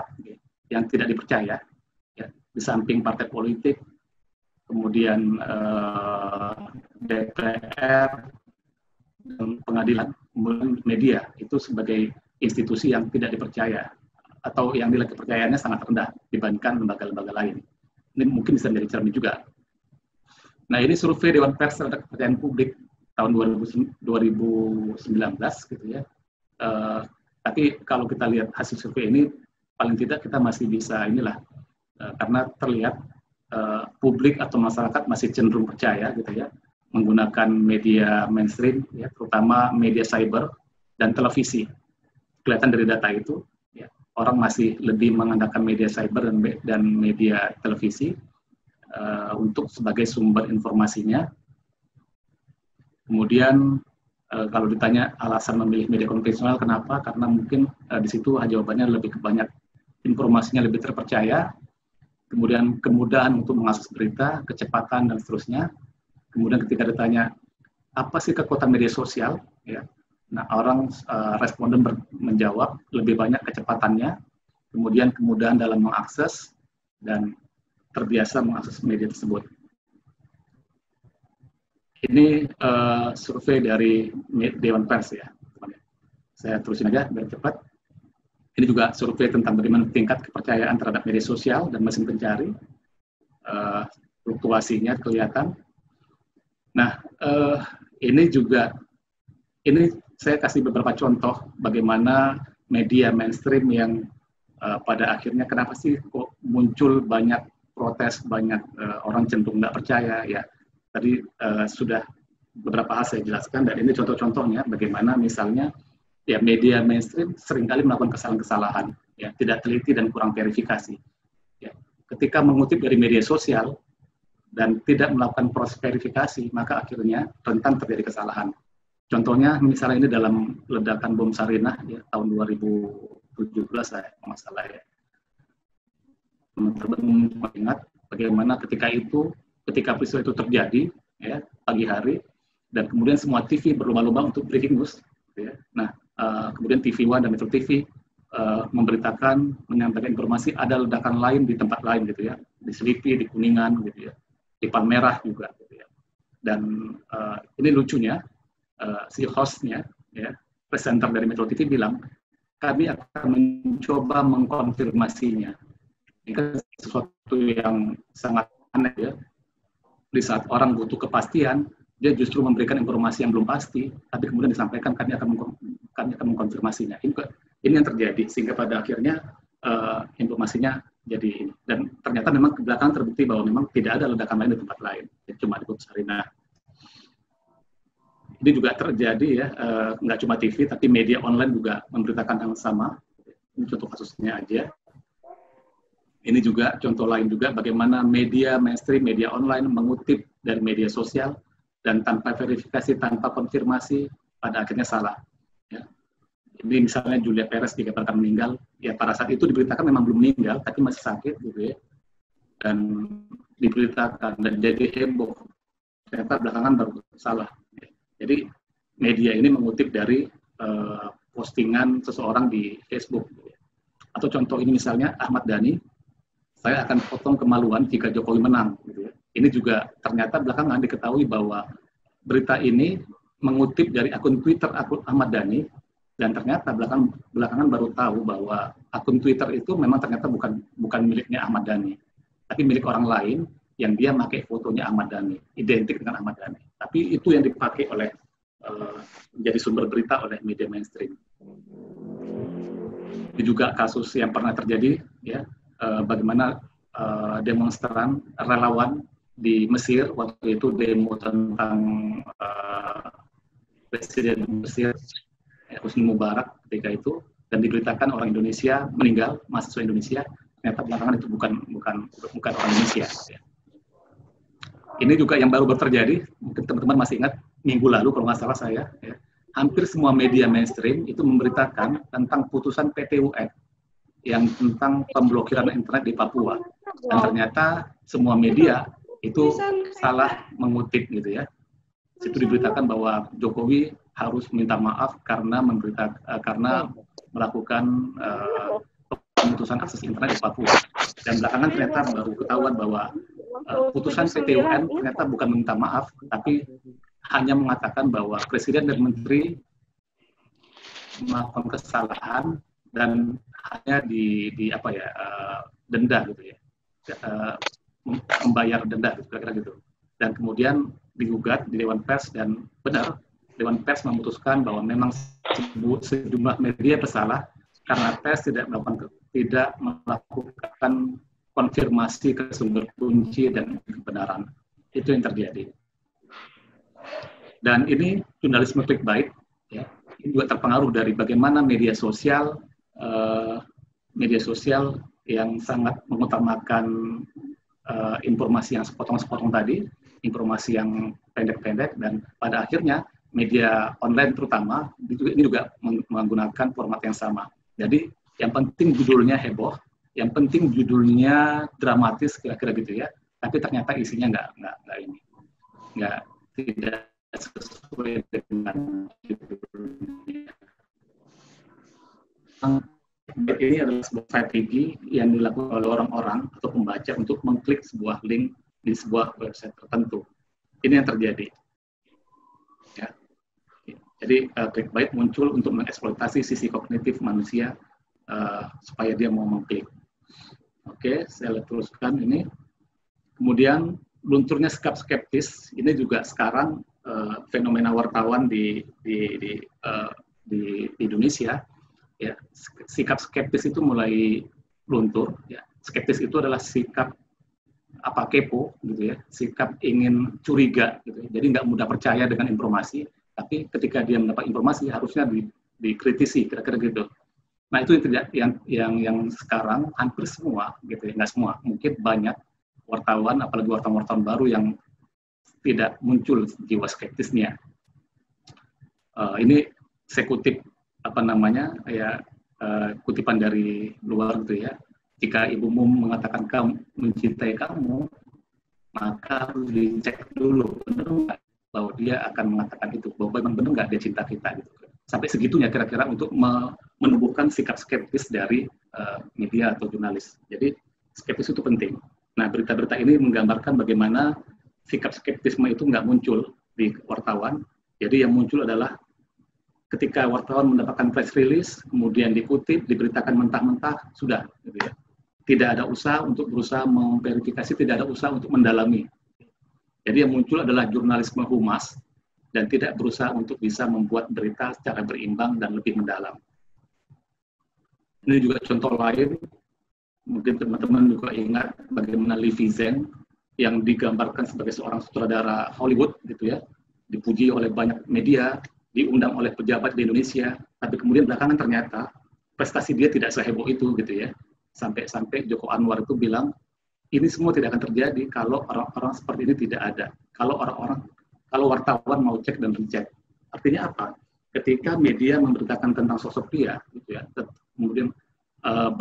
yang tidak dipercaya, ya, di samping partai politik, kemudian DPR, dan pengadilan, kemudian media itu sebagai institusi yang tidak dipercaya atau yang nilai kepercayaannya sangat rendah dibandingkan lembaga-lembaga lain. Ini mungkin bisa menjadi cermin juga. Nah, ini survei Dewan Pers terhadap kepercayaan publik tahun 2019 gitu ya. Tapi kalau kita lihat hasil survei ini, paling tidak kita masih bisa karena terlihat publik atau masyarakat masih cenderung percaya gitu ya, menggunakan media mainstream, ya, terutama media cyber dan televisi. Kelihatan dari data itu, ya, orang masih lebih mengandalkan media cyber dan media televisi untuk sebagai sumber informasinya. Kemudian kalau ditanya alasan memilih media konvensional, kenapa? Karena mungkin di situ jawabannya lebih banyak informasinya lebih terpercaya, kemudian kemudahan untuk mengakses berita, kecepatan dan seterusnya. Kemudian ketika ditanya apa sih kekuatan media sosial, ya, nah orang responden menjawab lebih banyak kecepatannya, kemudian kemudahan dalam mengakses dan terbiasa mengakses media tersebut. Ini survei dari Dewan Pers ya. Saya terusin aja biar cepat. Ini juga survei tentang bagaimana tingkat kepercayaan terhadap media sosial dan mesin pencari. Fluktuasinya kelihatan. Nah, ini saya kasih beberapa contoh bagaimana media mainstream yang pada akhirnya kenapa sih kok muncul banyak protes, banyak orang cenderung tidak percaya, ya. Tadi sudah beberapa hal saya jelaskan, dan ini contoh-contohnya bagaimana misalnya ya media mainstream seringkali melakukan kesalahan-kesalahan, ya, tidak teliti dan kurang verifikasi. Ya. Ketika mengutip dari media sosial dan tidak melakukan proses verifikasi, maka akhirnya rentan terjadi kesalahan. Contohnya misalnya ini dalam ledakan bom Sarinah ya, tahun 2017 masalah ya. Teman-teman ingat bagaimana ketika peristiwa itu terjadi ya, pagi hari, dan kemudian semua TV berlomba-lomba untuk breaking news ya. Nah, kemudian TV One dan Metro TV menyampaikan informasi ada ledakan lain di tempat lain gitu ya, di Selipi, di Kuningan gitu ya, di Palmerah juga gitu ya. Dan ini lucunya si hostnya ya, presenter dari Metro TV bilang kami akan mencoba mengkonfirmasinya. Ini kan sesuatu yang sangat aneh ya. Di saat orang butuh kepastian, dia justru memberikan informasi yang belum pasti, tapi kemudian disampaikan kami akan mengkonfirmasinya. Ini yang terjadi, sehingga pada akhirnya informasinya jadi ini. Dan ternyata memang ke belakang terbukti bahwa memang tidak ada ledakan lain di tempat lain, cuma di bom Sarinah. Ini juga terjadi ya, nggak cuma TV, tapi media online juga memberitakan hal yang sama. Ini contoh kasusnya aja. Ini juga contoh lain juga bagaimana media mainstream, media online mengutip dari media sosial dan tanpa verifikasi, tanpa konfirmasi, pada akhirnya salah. Ya. Ini misalnya Julia Perez dikabarkan meninggal, ya pada saat itu diberitakan memang belum meninggal, tapi masih sakit gitu ya, dan diberitakan dan jadi heboh. Ternyata belakangan baru salah. Ya. Jadi media ini mengutip dari postingan seseorang di Facebook. Gitu ya. Atau contoh ini misalnya Ahmad Dhani, saya akan potong kemaluan jika Jokowi menang. Gitu ya. Ini juga ternyata belakangan diketahui bahwa berita ini mengutip dari akun Twitter akun Ahmad Dhani, dan ternyata belakangan baru tahu bahwa akun Twitter itu memang ternyata bukan miliknya Ahmad Dhani, tapi milik orang lain yang dia pakai fotonya Ahmad Dhani, identik dengan Ahmad Dhani. Tapi itu yang dipakai oleh menjadi sumber berita oleh media mainstream. Ini juga kasus yang pernah terjadi, ya. Bagaimana demonstran relawan di Mesir, waktu itu demo tentang Presiden Mesir Husni Mubarak ketika itu, dan diberitakan orang Indonesia meninggal, mahasiswa Indonesia, ternyata belakangan itu bukan orang Indonesia. Ya. Ini juga yang baru terjadi, mungkin teman-teman masih ingat minggu lalu kalau nggak salah saya, ya, hampir semua media mainstream itu memberitakan tentang putusan PT UN yang tentang pemblokiran internet di Papua, dan ternyata semua media itu salah mengutip gitu ya. Itu diberitakan bahwa Jokowi harus minta maaf karena melakukan pemutusan akses internet di Papua. Dan belakangan ternyata baru ketahuan bahwa putusan PT UN ternyata bukan meminta maaf, tapi hanya mengatakan bahwa Presiden dan Menteri melakukan kesalahan dan hanya denda gitu ya, membayar denda kira-kira gitu. Dan kemudian digugat di Dewan Pers, dan benar Dewan Pers memutuskan bahwa memang sejumlah media bersalah karena pers tidak melakukan konfirmasi ke sumber kunci dan kebenaran. Itu yang terjadi. Dan ini jurnalisme clickbait, ya, ini juga terpengaruh dari bagaimana media sosial yang sangat mengutamakan informasi yang sepotong-sepotong tadi, informasi yang pendek-pendek, dan pada akhirnya media online terutama ini juga menggunakan format yang sama. Jadi yang penting judulnya heboh, yang penting judulnya dramatis kira-kira gitu ya, tapi ternyata isinya tidak sesuai dengan judulnya. Ini adalah sebuah strategi yang dilakukan oleh orang-orang atau pembaca untuk mengklik sebuah link di sebuah website tertentu. Ini yang terjadi. Ya. Jadi clickbait muncul untuk mengeksploitasi sisi kognitif manusia supaya dia mau mengklik. Oke, saya teruskan ini. Kemudian lunturnya sikap skeptis, ini juga sekarang fenomena wartawan di Indonesia. Ya, sikap skeptis itu mulai luntur. Ya. Skeptis itu adalah sikap kepo, gitu ya, sikap ingin curiga, gitu. Jadi nggak mudah percaya dengan informasi, tapi ketika dia mendapat informasi harusnya dikritisi, kira-kira gitu. Nah itu yang sekarang hampir semua, gitu ya, nggak semua, mungkin banyak wartawan, apalagi wartawan baru yang tidak muncul jiwa skeptisnya. Ini saya kutip kutipan dari luar gitu ya. Jika ibumu mengatakan kamu mencintai kamu, maka harus dicek dulu benar nggak bahwa dia akan mengatakan itu, bahwa memang benar nggak dia cinta kita gitu. Sampai segitunya kira-kira untuk menumbuhkan sikap skeptis dari media atau jurnalis. Jadi skeptis itu penting. Nah berita-berita ini menggambarkan bagaimana sikap skeptisme itu nggak muncul di wartawan. Jadi yang muncul adalah ketika wartawan mendapatkan press release, kemudian dikutip, diberitakan mentah-mentah, sudah. Gitu ya. Tidak ada usaha untuk berusaha memverifikasi, tidak ada usaha untuk mendalami. Jadi yang muncul adalah jurnalisme humas, dan tidak berusaha untuk bisa membuat berita secara berimbang dan lebih mendalam. Ini juga contoh lain, mungkin teman-teman juga ingat bagaimana Livi Zeng yang digambarkan sebagai seorang sutradara Hollywood, gitu ya, dipuji oleh banyak media, diundang oleh pejabat di Indonesia, tapi kemudian belakangan ternyata prestasi dia tidak seheboh itu, gitu ya. Sampai Joko Anwar itu bilang, ini semua tidak akan terjadi kalau orang-orang seperti ini tidak ada. Kalau wartawan mau cek dan recheck. Artinya apa? Ketika media memberitakan tentang sosok dia, gitu ya, kemudian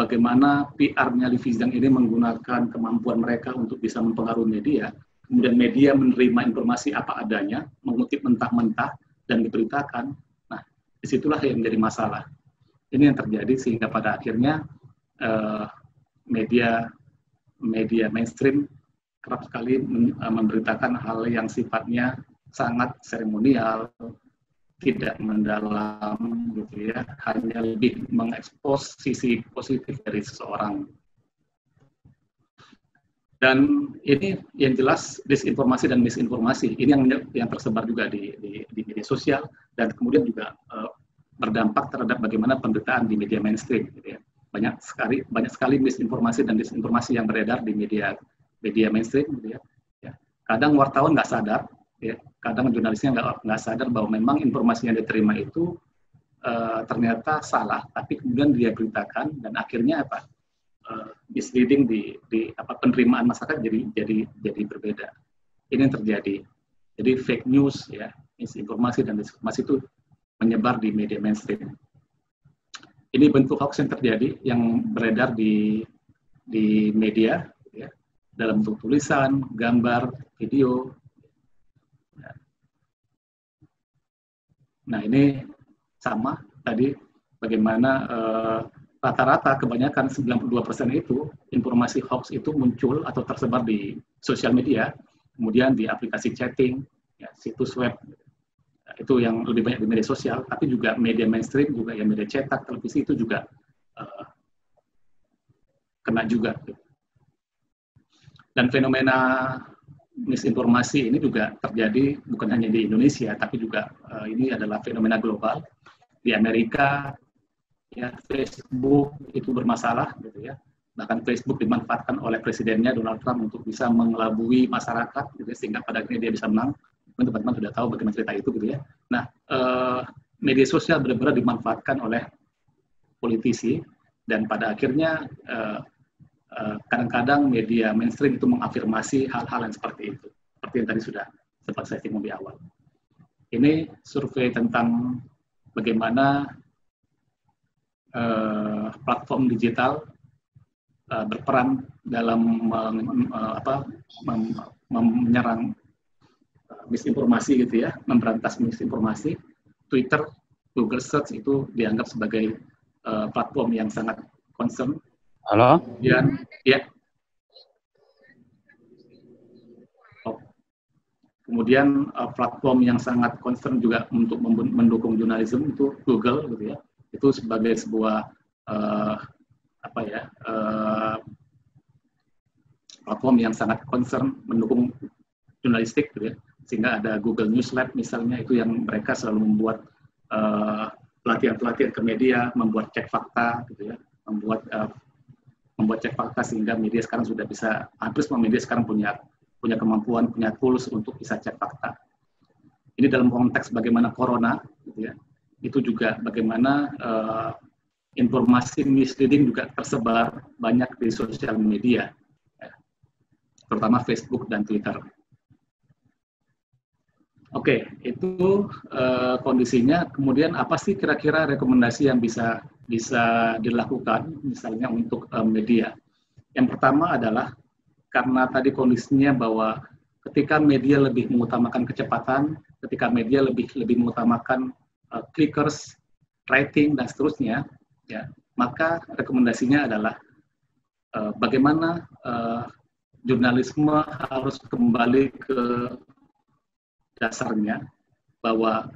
bagaimana PR-nya Livi Zeng ini menggunakan kemampuan mereka untuk bisa mempengaruhi media, kemudian media menerima informasi apa adanya, mengutip mentah-mentah, dan diberitakan. Nah, disitulah yang menjadi masalah. Ini yang terjadi sehingga pada akhirnya media mainstream kerap sekali memberitakan hal yang sifatnya sangat seremonial, tidak mendalam, gitu ya, hanya lebih mengekspos sisi positif dari seseorang. Dan ini yang jelas disinformasi dan misinformasi. Ini yang tersebar juga di media sosial, dan kemudian juga berdampak terhadap bagaimana pemberitaan di media mainstream. Gitu ya. banyak sekali misinformasi dan disinformasi yang beredar di media mainstream, gitu ya. Kadang wartawan nggak sadar, ya. Kadang jurnalisnya nggak sadar bahwa memang informasi yang diterima itu ternyata salah, tapi kemudian dia beritakan dan akhirnya misleading di penerimaan masyarakat jadi berbeda. Ini yang terjadi. Jadi fake news, ya, misinformasi dan disinformasi itu menyebar di media mainstream. Ini bentuk hoax yang terjadi, yang beredar di media, ya, dalam bentuk tulisan, gambar, video. Nah, ini sama tadi bagaimana rata-rata kebanyakan 92% itu informasi hoax itu muncul atau tersebar di sosial media, kemudian di aplikasi chatting, ya, situs web. Itu yang lebih banyak di media sosial, tapi juga media mainstream, juga ya media cetak, televisi itu juga kena juga. Dan fenomena misinformasi ini juga terjadi bukan hanya di Indonesia, tapi juga ini adalah fenomena global. Di Amerika, ya, Facebook itu bermasalah, gitu ya. Bahkan Facebook dimanfaatkan oleh presidennya Donald Trump untuk bisa mengelabui masyarakat, gitu ya, sehingga pada akhirnya dia bisa menang. Teman-teman sudah tahu bagaimana cerita itu, gitu ya. Nah, media sosial benar-benar dimanfaatkan oleh politisi, dan pada akhirnya kadang-kadang media mainstream itu mengafirmasi hal-hal yang seperti itu, seperti yang tadi sudah sempat saya singgung di awal. Ini survei tentang bagaimana platform digital berperan dalam menyerang misinformasi, gitu ya, memberantas misinformasi. Twitter, Google Search itu dianggap sebagai platform yang sangat concern. Halo? Kemudian, ya. Kemudian platform yang sangat concern juga untuk mendukung jurnalisme itu Google, gitu ya. Itu sebagai sebuah platform yang sangat concern mendukung jurnalistik, gitu ya. Sehingga ada Google News Lab misalnya, itu yang mereka selalu membuat pelatihan-pelatihan ke media, membuat cek fakta, gitu ya, membuat cek fakta sehingga media sekarang sudah bisa, hampir semua media sekarang punya kemampuan, punya tools untuk bisa cek fakta. Ini dalam konteks bagaimana corona, gitu ya, itu juga bagaimana informasi misleading juga tersebar banyak di sosial media, ya, terutama Facebook dan Twitter. Oke, itu kondisinya. Kemudian apa sih kira-kira rekomendasi yang bisa dilakukan misalnya untuk media? Yang pertama adalah karena tadi kondisinya bahwa ketika media lebih mengutamakan kecepatan, ketika media lebih mengutamakan clickers, rating dan seterusnya, ya, maka rekomendasinya adalah bagaimana jurnalisme harus kembali ke dasarnya, bahwa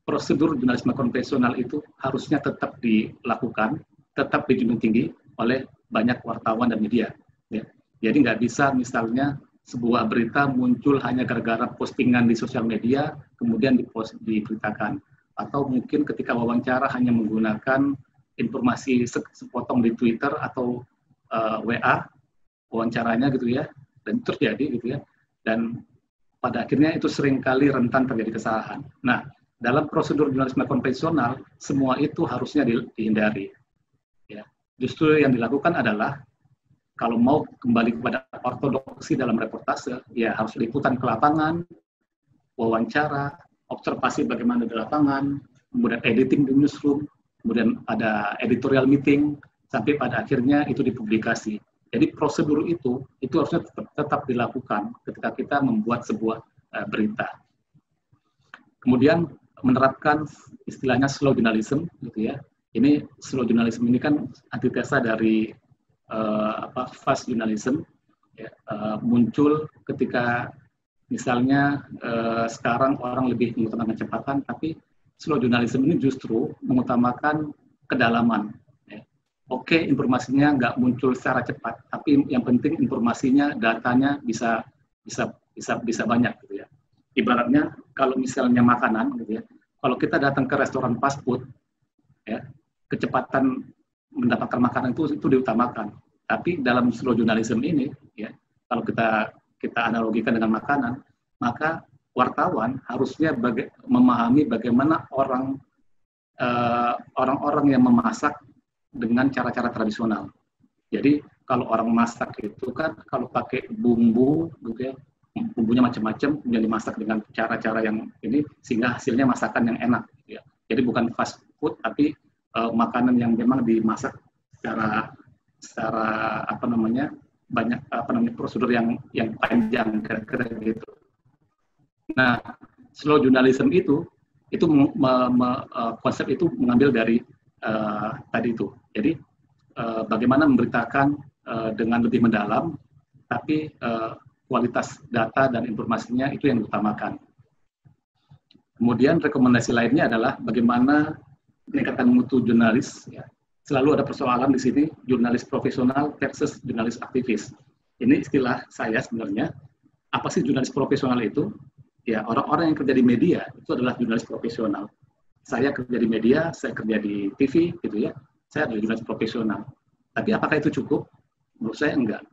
prosedur jurnalisme konvensional itu harusnya tetap dilakukan, tetap dijunjung tinggi oleh banyak wartawan dan media. Ya. Jadi nggak bisa misalnya sebuah berita muncul hanya gara-gara postingan di sosial media, kemudian diberitakan. Atau mungkin ketika wawancara hanya menggunakan informasi sepotong di Twitter atau WA, wawancaranya, gitu ya, dan itu terjadi, gitu ya. Dan pada akhirnya itu seringkali rentan terjadi kesalahan. Nah, dalam prosedur jurnalisme konvensional, semua itu harusnya dihindari. Ya. Justru yang dilakukan adalah, kalau mau kembali kepada ortodoksi dalam reportase, ya harus liputan ke lapangan, wawancara, observasi bagaimana di lapangan, kemudian editing di newsroom, kemudian ada editorial meeting, sampai pada akhirnya itu dipublikasi. Jadi prosedur itu harusnya tetap dilakukan ketika kita membuat sebuah berita. Kemudian menerapkan istilahnya slow journalism, gitu ya. Ini slow journalism ini kan antitesa dari fast journalism, ya, muncul ketika misalnya sekarang orang lebih mengutamakan kecepatan, tapi slow journalism ini justru mengutamakan kedalaman. Oke, informasinya nggak muncul secara cepat, tapi yang penting informasinya, datanya bisa banyak, gitu ya. Ibaratnya kalau misalnya makanan, gitu ya, kalau kita datang ke restoran fast food, ya, kecepatan mendapatkan makanan itu diutamakan. Tapi dalam slow journalism ini, ya, kalau kita analogikan dengan makanan, maka wartawan harusnya memahami bagaimana orang-orang yang memasak dengan cara-cara tradisional. Jadi kalau orang masak itu kan kalau pakai bumbu, gitu ya, bumbunya macam-macam, kemudian dimasak dengan cara-cara yang ini sehingga hasilnya masakan yang enak. Gitu ya. Jadi bukan fast food, tapi makanan yang memang dimasak secara banyak prosedur yang panjang kira-kira gitu. Nah, slow journalism itu konsep itu mengambil dari tadi itu. Jadi bagaimana memberitakan dengan lebih mendalam, tapi kualitas data dan informasinya itu yang diutamakan. Kemudian rekomendasi lainnya adalah bagaimana meningkatkan mutu jurnalis. Ya. Selalu ada persoalan di sini, jurnalis profesional versus jurnalis aktivis. Ini istilah saya sebenarnya. Apa sih jurnalis profesional itu? Ya, orang-orang yang kerja di media itu adalah jurnalis profesional. Saya kerja di media, saya kerja di TV, gitu ya. Saya adalah jurnalis profesional. Tapi apakah itu cukup? Menurut saya enggak.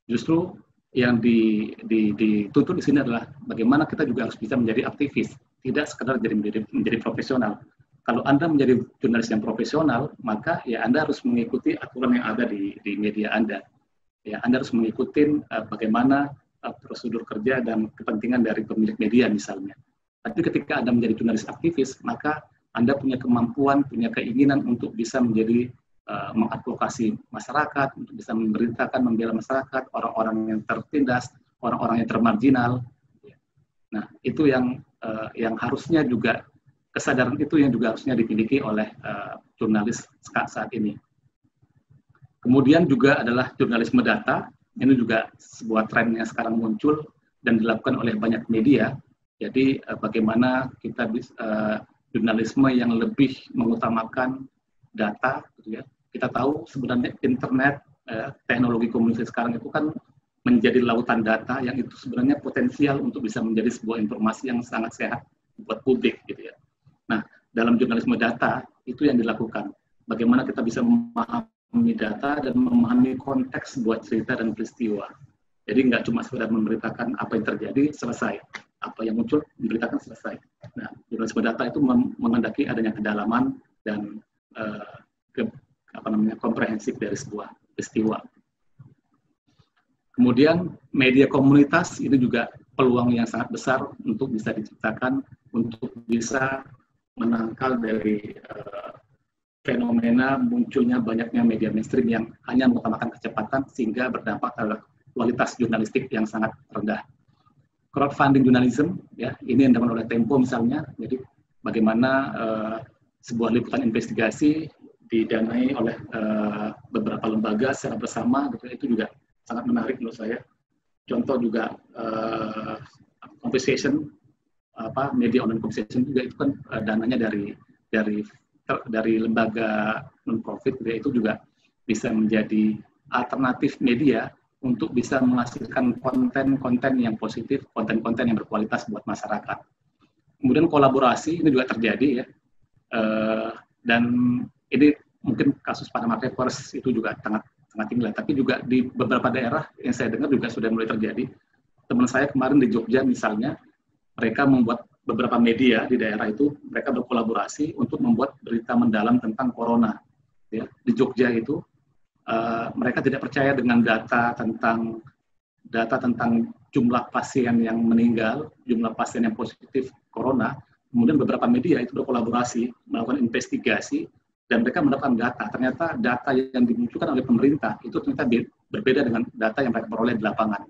Justru yang dituntut di sini adalah bagaimana kita juga harus bisa menjadi aktivis, tidak sekedar menjadi profesional. Kalau Anda menjadi jurnalis yang profesional, maka ya Anda harus mengikuti aturan yang ada di media Anda. Ya, Anda harus mengikuti bagaimana prosedur kerja dan kepentingan dari pemilik media misalnya. Tapi ketika Anda menjadi jurnalis aktivis, maka Anda punya kemampuan, punya keinginan untuk bisa menjadi mengadvokasi masyarakat, untuk bisa memberitakan, membela masyarakat, orang-orang yang tertindas, orang-orang yang termarginal. Nah, itu yang harusnya juga, kesadaran itu yang juga harusnya dimiliki oleh jurnalis saat ini. Kemudian juga adalah jurnalisme data. Ini juga sebuah tren yang sekarang muncul dan dilakukan oleh banyak media. Jadi bagaimana kita jurnalisme yang lebih mengutamakan data, gitu ya. Kita tahu sebenarnya internet, teknologi komunikasi sekarang itu kan menjadi lautan data yang itu sebenarnya potensial untuk bisa menjadi sebuah informasi yang sangat sehat buat publik, gitu ya. Nah, dalam jurnalisme data itu yang dilakukan. Bagaimana kita bisa memahami data dan memahami konteks sebuah cerita dan peristiwa. Jadi nggak cuma sekedar memberitakan apa yang terjadi, selesai. Apa yang muncul, diberitakan, selesai. Nah, jurnalisme data itu menghendaki adanya kedalaman dan komprehensif dari sebuah peristiwa. Kemudian media komunitas ini juga peluang yang sangat besar untuk bisa diciptakan, untuk bisa menangkal dari fenomena munculnya banyaknya media mainstream yang hanya mengutamakan kecepatan sehingga berdampak terhadap kualitas jurnalistik yang sangat rendah. Crowdfunding journalism, ya, ini yang dilakukan oleh Tempo misalnya. Jadi bagaimana sebuah liputan investigasi didanai oleh beberapa lembaga secara bersama, gitu, itu juga sangat menarik menurut saya. Contoh juga compensation, media online compensation juga itu kan dananya dari lembaga non-profit, itu juga bisa menjadi alternatif media untuk bisa menghasilkan konten-konten yang positif, konten-konten yang berkualitas buat masyarakat. Kemudian kolaborasi ini juga terjadi, ya, dan ini mungkin kasus Panama Papers itu juga sangat tinggi, tapi juga di beberapa daerah yang saya dengar juga sudah mulai terjadi. Teman saya kemarin di Jogja misalnya, mereka membuat beberapa media di daerah itu, mereka berkolaborasi untuk membuat berita mendalam tentang corona. Ya, di Jogja itu, mereka tidak percaya dengan data tentang jumlah pasien yang meninggal, jumlah pasien yang positif corona. Kemudian beberapa media itu berkolaborasi, melakukan investigasi, dan mereka mendapatkan data. Ternyata data yang dimunculkan oleh pemerintah itu ternyata berbeda dengan data yang mereka peroleh di lapangan.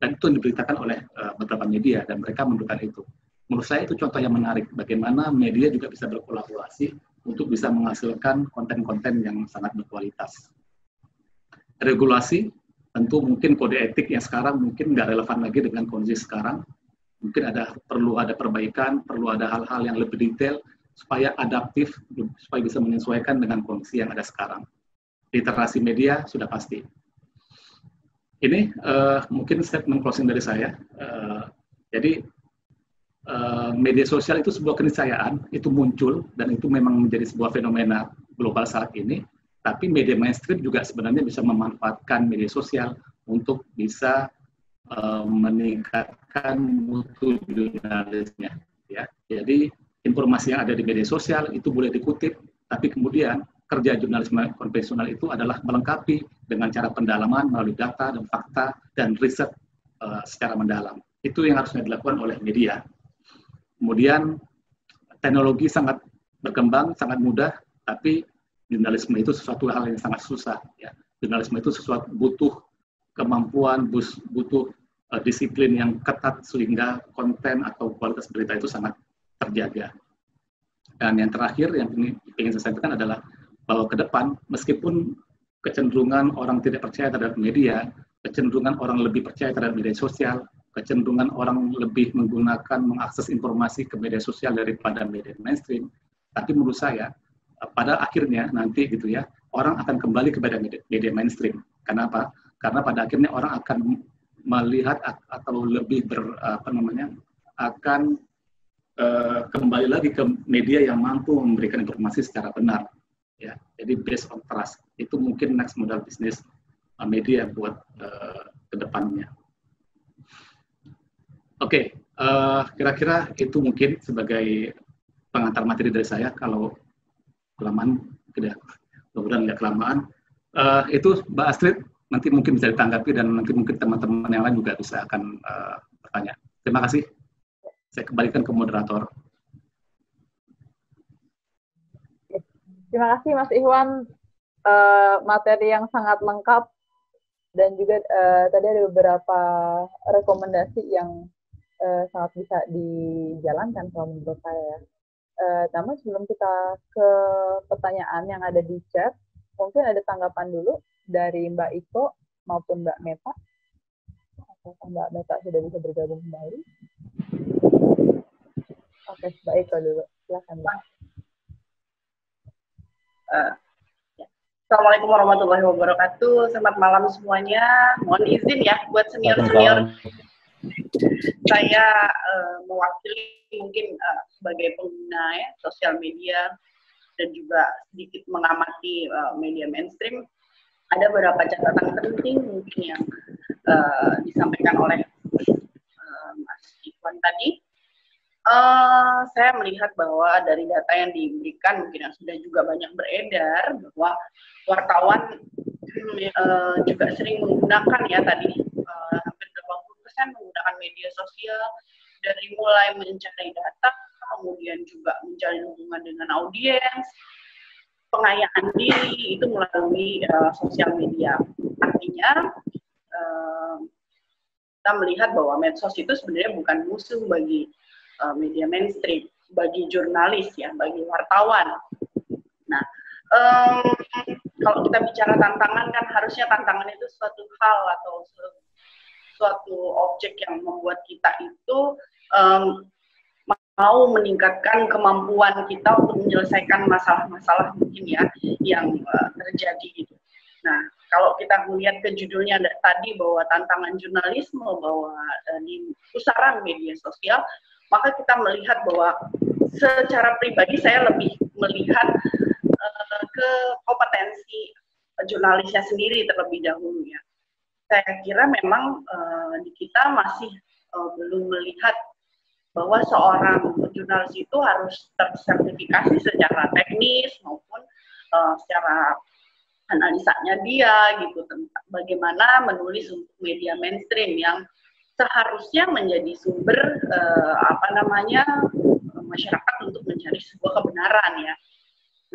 Dan itu yang diberitakan oleh beberapa media, dan mereka memberikan itu. Menurut saya itu contoh yang menarik, bagaimana media juga bisa berkolaborasi untuk bisa menghasilkan konten-konten yang sangat berkualitas. Regulasi, tentu mungkin kode etik yang sekarang mungkin nggak relevan lagi dengan kondisi sekarang. Mungkin perlu ada perbaikan, perlu ada hal-hal yang lebih detail, supaya adaptif, supaya bisa menyesuaikan dengan kondisi yang ada sekarang. Literasi media sudah pasti. Ini mungkin statement closing dari saya. Jadi media sosial itu sebuah keniscayaan, itu muncul dan itu memang menjadi sebuah fenomena global saat ini. Tapi media mainstream juga sebenarnya bisa memanfaatkan media sosial untuk bisa meningkatkan mutu jurnalisnya. Ya, jadi informasi yang ada di media sosial itu boleh dikutip, tapi kemudian kerja jurnalisme konvensional itu adalah melengkapi dengan cara pendalaman melalui data dan fakta dan riset secara mendalam. Itu yang harusnya dilakukan oleh media. Kemudian teknologi sangat berkembang, sangat mudah, tapi jurnalisme itu sesuatu hal yang sangat susah. Ya. Jurnalisme itu sesuatu butuh kemampuan, butuh disiplin yang ketat sehingga konten atau kualitas berita itu sangat terjaga. Dan yang terakhir yang ingin saya sampaikan adalah bahwa ke depan, meskipun kecenderungan orang tidak percaya terhadap media, kecenderungan orang lebih percaya terhadap media sosial, kecenderungan orang lebih mengakses informasi ke media sosial daripada media mainstream, tapi menurut saya, pada akhirnya nanti gitu ya, orang akan kembali kepada media mainstream. Kenapa? Karena pada akhirnya orang akan melihat atau lebih akan kembali lagi ke media yang mampu memberikan informasi secara benar. Ya, jadi based on trust itu mungkin next model bisnis media buat ke depannya. Oke, kira-kira itu mungkin sebagai pengantar materi dari saya. Kalau kelamaan, mudah-mudahan nggak kelamaan. Itu Mbak Astrid nanti mungkin bisa ditanggapi dan nanti mungkin teman-teman yang lain juga bisa akan bertanya. Terima kasih. Saya kembalikan ke moderator. Terima kasih Mas Ikhwan, materi yang sangat lengkap dan juga tadi ada beberapa rekomendasi yang sangat bisa dijalankan kalau menurut saya. Namun sebelum kita ke pertanyaan yang ada di chat, mungkin ada tanggapan dulu dari Mbak Iko maupun Mbak Meta. Apakah Mbak Meta sudah bisa bergabung kembali? Oke, Mbak Iko dulu. Silakan Mbak. Assalamualaikum warahmatullahi wabarakatuh. Selamat malam semuanya. Mohon izin ya buat senior-senior. Saya mewakili mungkin sebagai pengguna ya, sosial media dan juga sedikit mengamati media mainstream. Ada beberapa catatan penting mungkin yang disampaikan oleh Mas Ikhwan tadi. Saya melihat bahwa dari data yang diberikan mungkin yang sudah juga banyak beredar bahwa wartawan juga sering menggunakan ya tadi hampir 80% menggunakan media sosial dari mulai mencari data, kemudian juga mencari hubungan dengan audiens, pengayaan diri itu melalui sosial media. Artinya kita melihat bahwa medsos itu sebenarnya bukan musuh bagi media mainstream, bagi jurnalis ya, bagi wartawan. Nah, kalau kita bicara tantangan kan harusnya tantangan itu suatu hal atau suatu objek yang membuat kita itu mau meningkatkan kemampuan kita untuk menyelesaikan masalah-masalah mungkin ya yang terjadi gitu. Nah, kalau kita melihat ke judulnya tadi bahwa tantangan jurnalisme bahwa di pusaran media sosial, maka kita melihat bahwa secara pribadi saya lebih melihat ke kompetensi jurnalisnya sendiri terlebih dahulu ya. Saya kira memang di kita masih belum melihat bahwa seorang jurnalis itu harus tersertifikasi secara teknis maupun secara analisanya dia gitu tentang bagaimana menulis untuk media mainstream yang seharusnya menjadi sumber masyarakat untuk mencari sebuah kebenaran ya.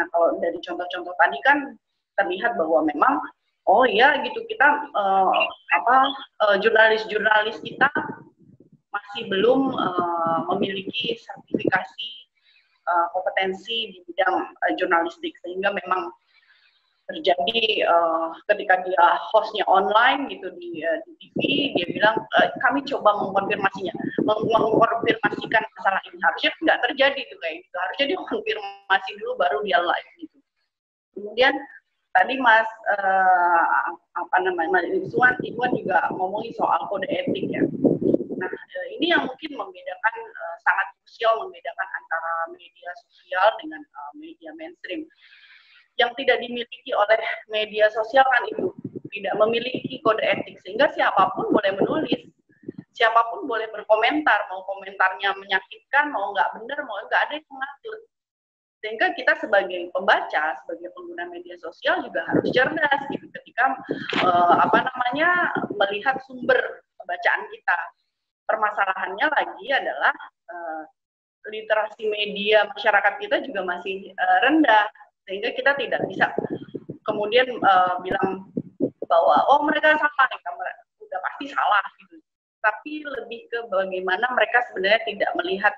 Nah kalau dari contoh-contoh tadi kan terlihat bahwa memang oh ya gitu kita jurnalis-jurnalis kita masih belum memiliki sertifikasi kompetensi di bidang jurnalistik sehingga memang terjadi ketika dia hostnya online gitu di TV dia bilang kami coba mengkonfirmasikan masalah ini harusnya nggak terjadi tuh kayak gitu, harusnya dia konfirmasi dulu baru dia live gitu. Kemudian tadi Mas Ikhwan juga ngomongin soal kode etik ya. Nah ini yang mungkin membedakan sangat krusial membedakan antara media sosial dengan media mainstream. yang tidak dimiliki oleh media sosial kan itu, tidak memiliki kode etik, sehingga siapapun boleh menulis, siapapun boleh berkomentar, mau komentarnya menyakitkan, mau nggak benar, mau nggak ada yang mengatur. Sehingga kita sebagai pembaca, sebagai pengguna media sosial juga harus cerdas gitu ketika melihat sumber bacaan kita. Permasalahannya lagi adalah literasi media masyarakat kita juga masih rendah, sehingga kita tidak bisa kemudian bilang bahwa oh mereka salah, udah pasti salah gitu. Tapi lebih ke bagaimana mereka sebenarnya tidak melihat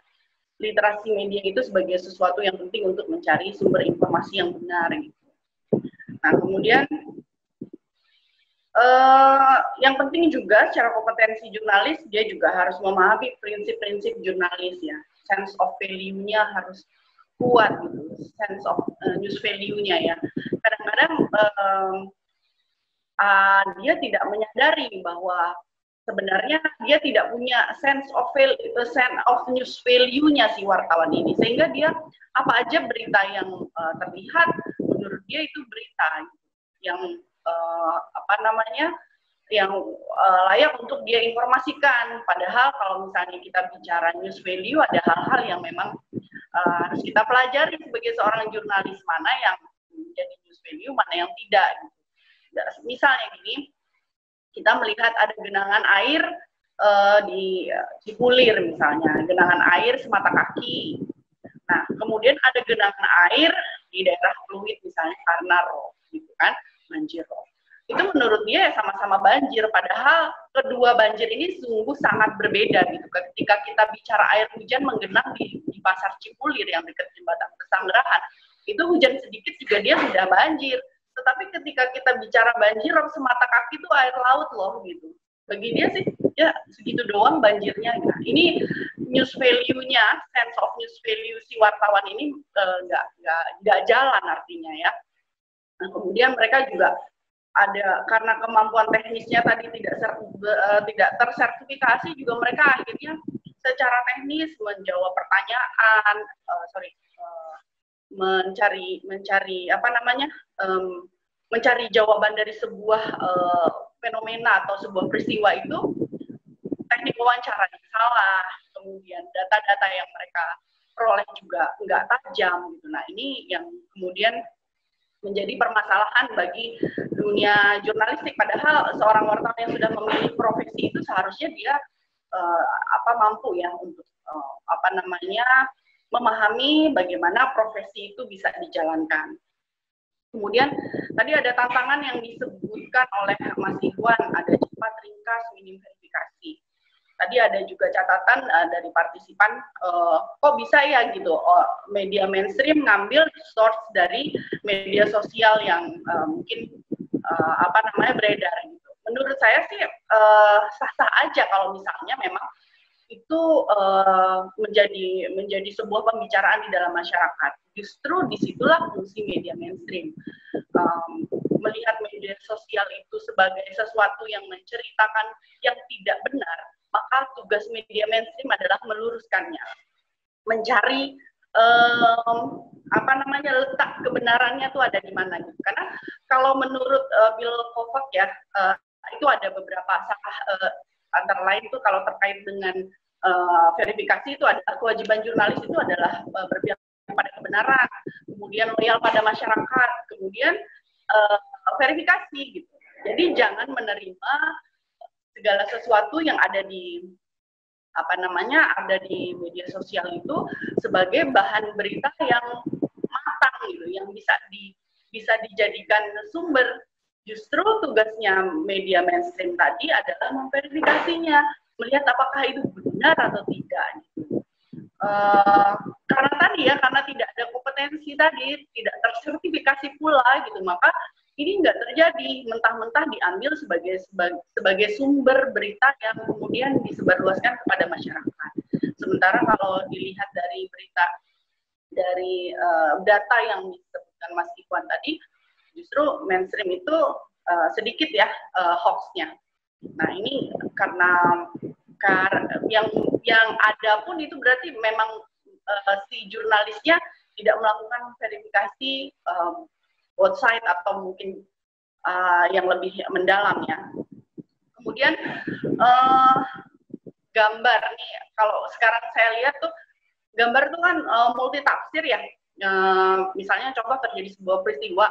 literasi media itu sebagai sesuatu yang penting untuk mencari sumber informasi yang benar gitu. Nah, kemudian yang penting juga secara kompetensi jurnalis, dia juga harus memahami prinsip-prinsip jurnalis ya. Sense of value-nya harus kuat gitu, sense of news value-nya ya. Kadang-kadang dia tidak menyadari bahwa sebenarnya dia tidak punya sense of news value-nya si wartawan ini, sehingga dia apa aja berita yang terlihat menurut dia itu berita yang yang layak untuk dia informasikan. Padahal kalau misalnya kita bicara news value, ada hal-hal yang memang harus kita pelajari sebagai seorang jurnalis, mana yang menjadi news value, mana yang tidak. Misalnya gini, kita melihat ada genangan air di Cipulir misalnya, genangan air semata kaki. Nah, kemudian ada genangan air di daerah Pluit misalnya karena rob, gitu kan, banjir rob. Itu menurut dia sama-sama banjir, padahal kedua banjir ini sungguh sangat berbeda gitu. Ketika kita bicara air hujan menggenang di pasar Cipulir yang dekat jembatan Pesanggerahan, itu hujan sedikit juga dia sudah banjir. Tetapi ketika kita bicara banjir semata kaki itu air laut loh gitu. Bagi dia sih ya segitu doang banjirnya. Nah, ini news value-nya, sense of news value si wartawan ini nggak jalan artinya ya. Nah, kemudian mereka juga ada karena kemampuan teknisnya tadi tidak tersertifikasi, juga mereka akhirnya secara teknis menjawab pertanyaan, mencari jawaban dari sebuah fenomena atau sebuah peristiwa itu, teknik wawancara yang salah, kemudian data-data yang mereka peroleh juga nggak tajam gitu. Nah, ini yang kemudian menjadi permasalahan bagi dunia jurnalistik. Padahal seorang wartawan yang sudah memilih profesi itu seharusnya dia mampu ya untuk memahami bagaimana profesi itu bisa dijalankan. Kemudian tadi ada tantangan yang disebutkan oleh Mas Iwan, ada cepat, ringkas, minim verifikasi. Tadi ada juga catatan dari partisipan, kok bisa ya gitu, media mainstream ngambil source dari media sosial yang mungkin beredar gitu. Menurut saya sih sah-sah aja kalau misalnya memang itu menjadi sebuah pembicaraan di dalam masyarakat. Justru disitulah fungsi media mainstream. Melihat media sosial itu sebagai sesuatu yang menceritakan yang tidak benar, maka tugas media mainstream adalah meluruskannya, mencari letak kebenarannya itu ada di mana gitu. Karena kalau menurut Bill Kovac ya, itu ada beberapa antara lain itu kalau terkait dengan verifikasi itu adalah kewajiban jurnalis itu adalah berpihak pada kebenaran, kemudian loyal pada masyarakat, kemudian verifikasi gitu. Jadi jangan menerima segala sesuatu yang ada di media sosial itu sebagai bahan berita yang matang gitu, yang bisa dijadikan sumber. Justru tugasnya media mainstream tadi adalah memverifikasinya, melihat apakah itu benar atau tidak. Karena tidak ada kompetensi tadi, tidak tersertifikasi pula gitu, maka ini nggak terjadi, mentah-mentah diambil sebagai sumber berita yang kemudian disebarluaskan kepada masyarakat. Sementara kalau dilihat dari data yang disebutkan Mas Iwan tadi, justru mainstream itu sedikit ya hoax-nya. Nah, ini karena yang ada pun itu berarti memang si jurnalisnya tidak melakukan verifikasi both side atau mungkin yang lebih mendalam ya. Kemudian gambar nih, kalau sekarang saya lihat tuh gambar itu kan multi tafsir ya. Misalnya contoh terjadi sebuah peristiwa,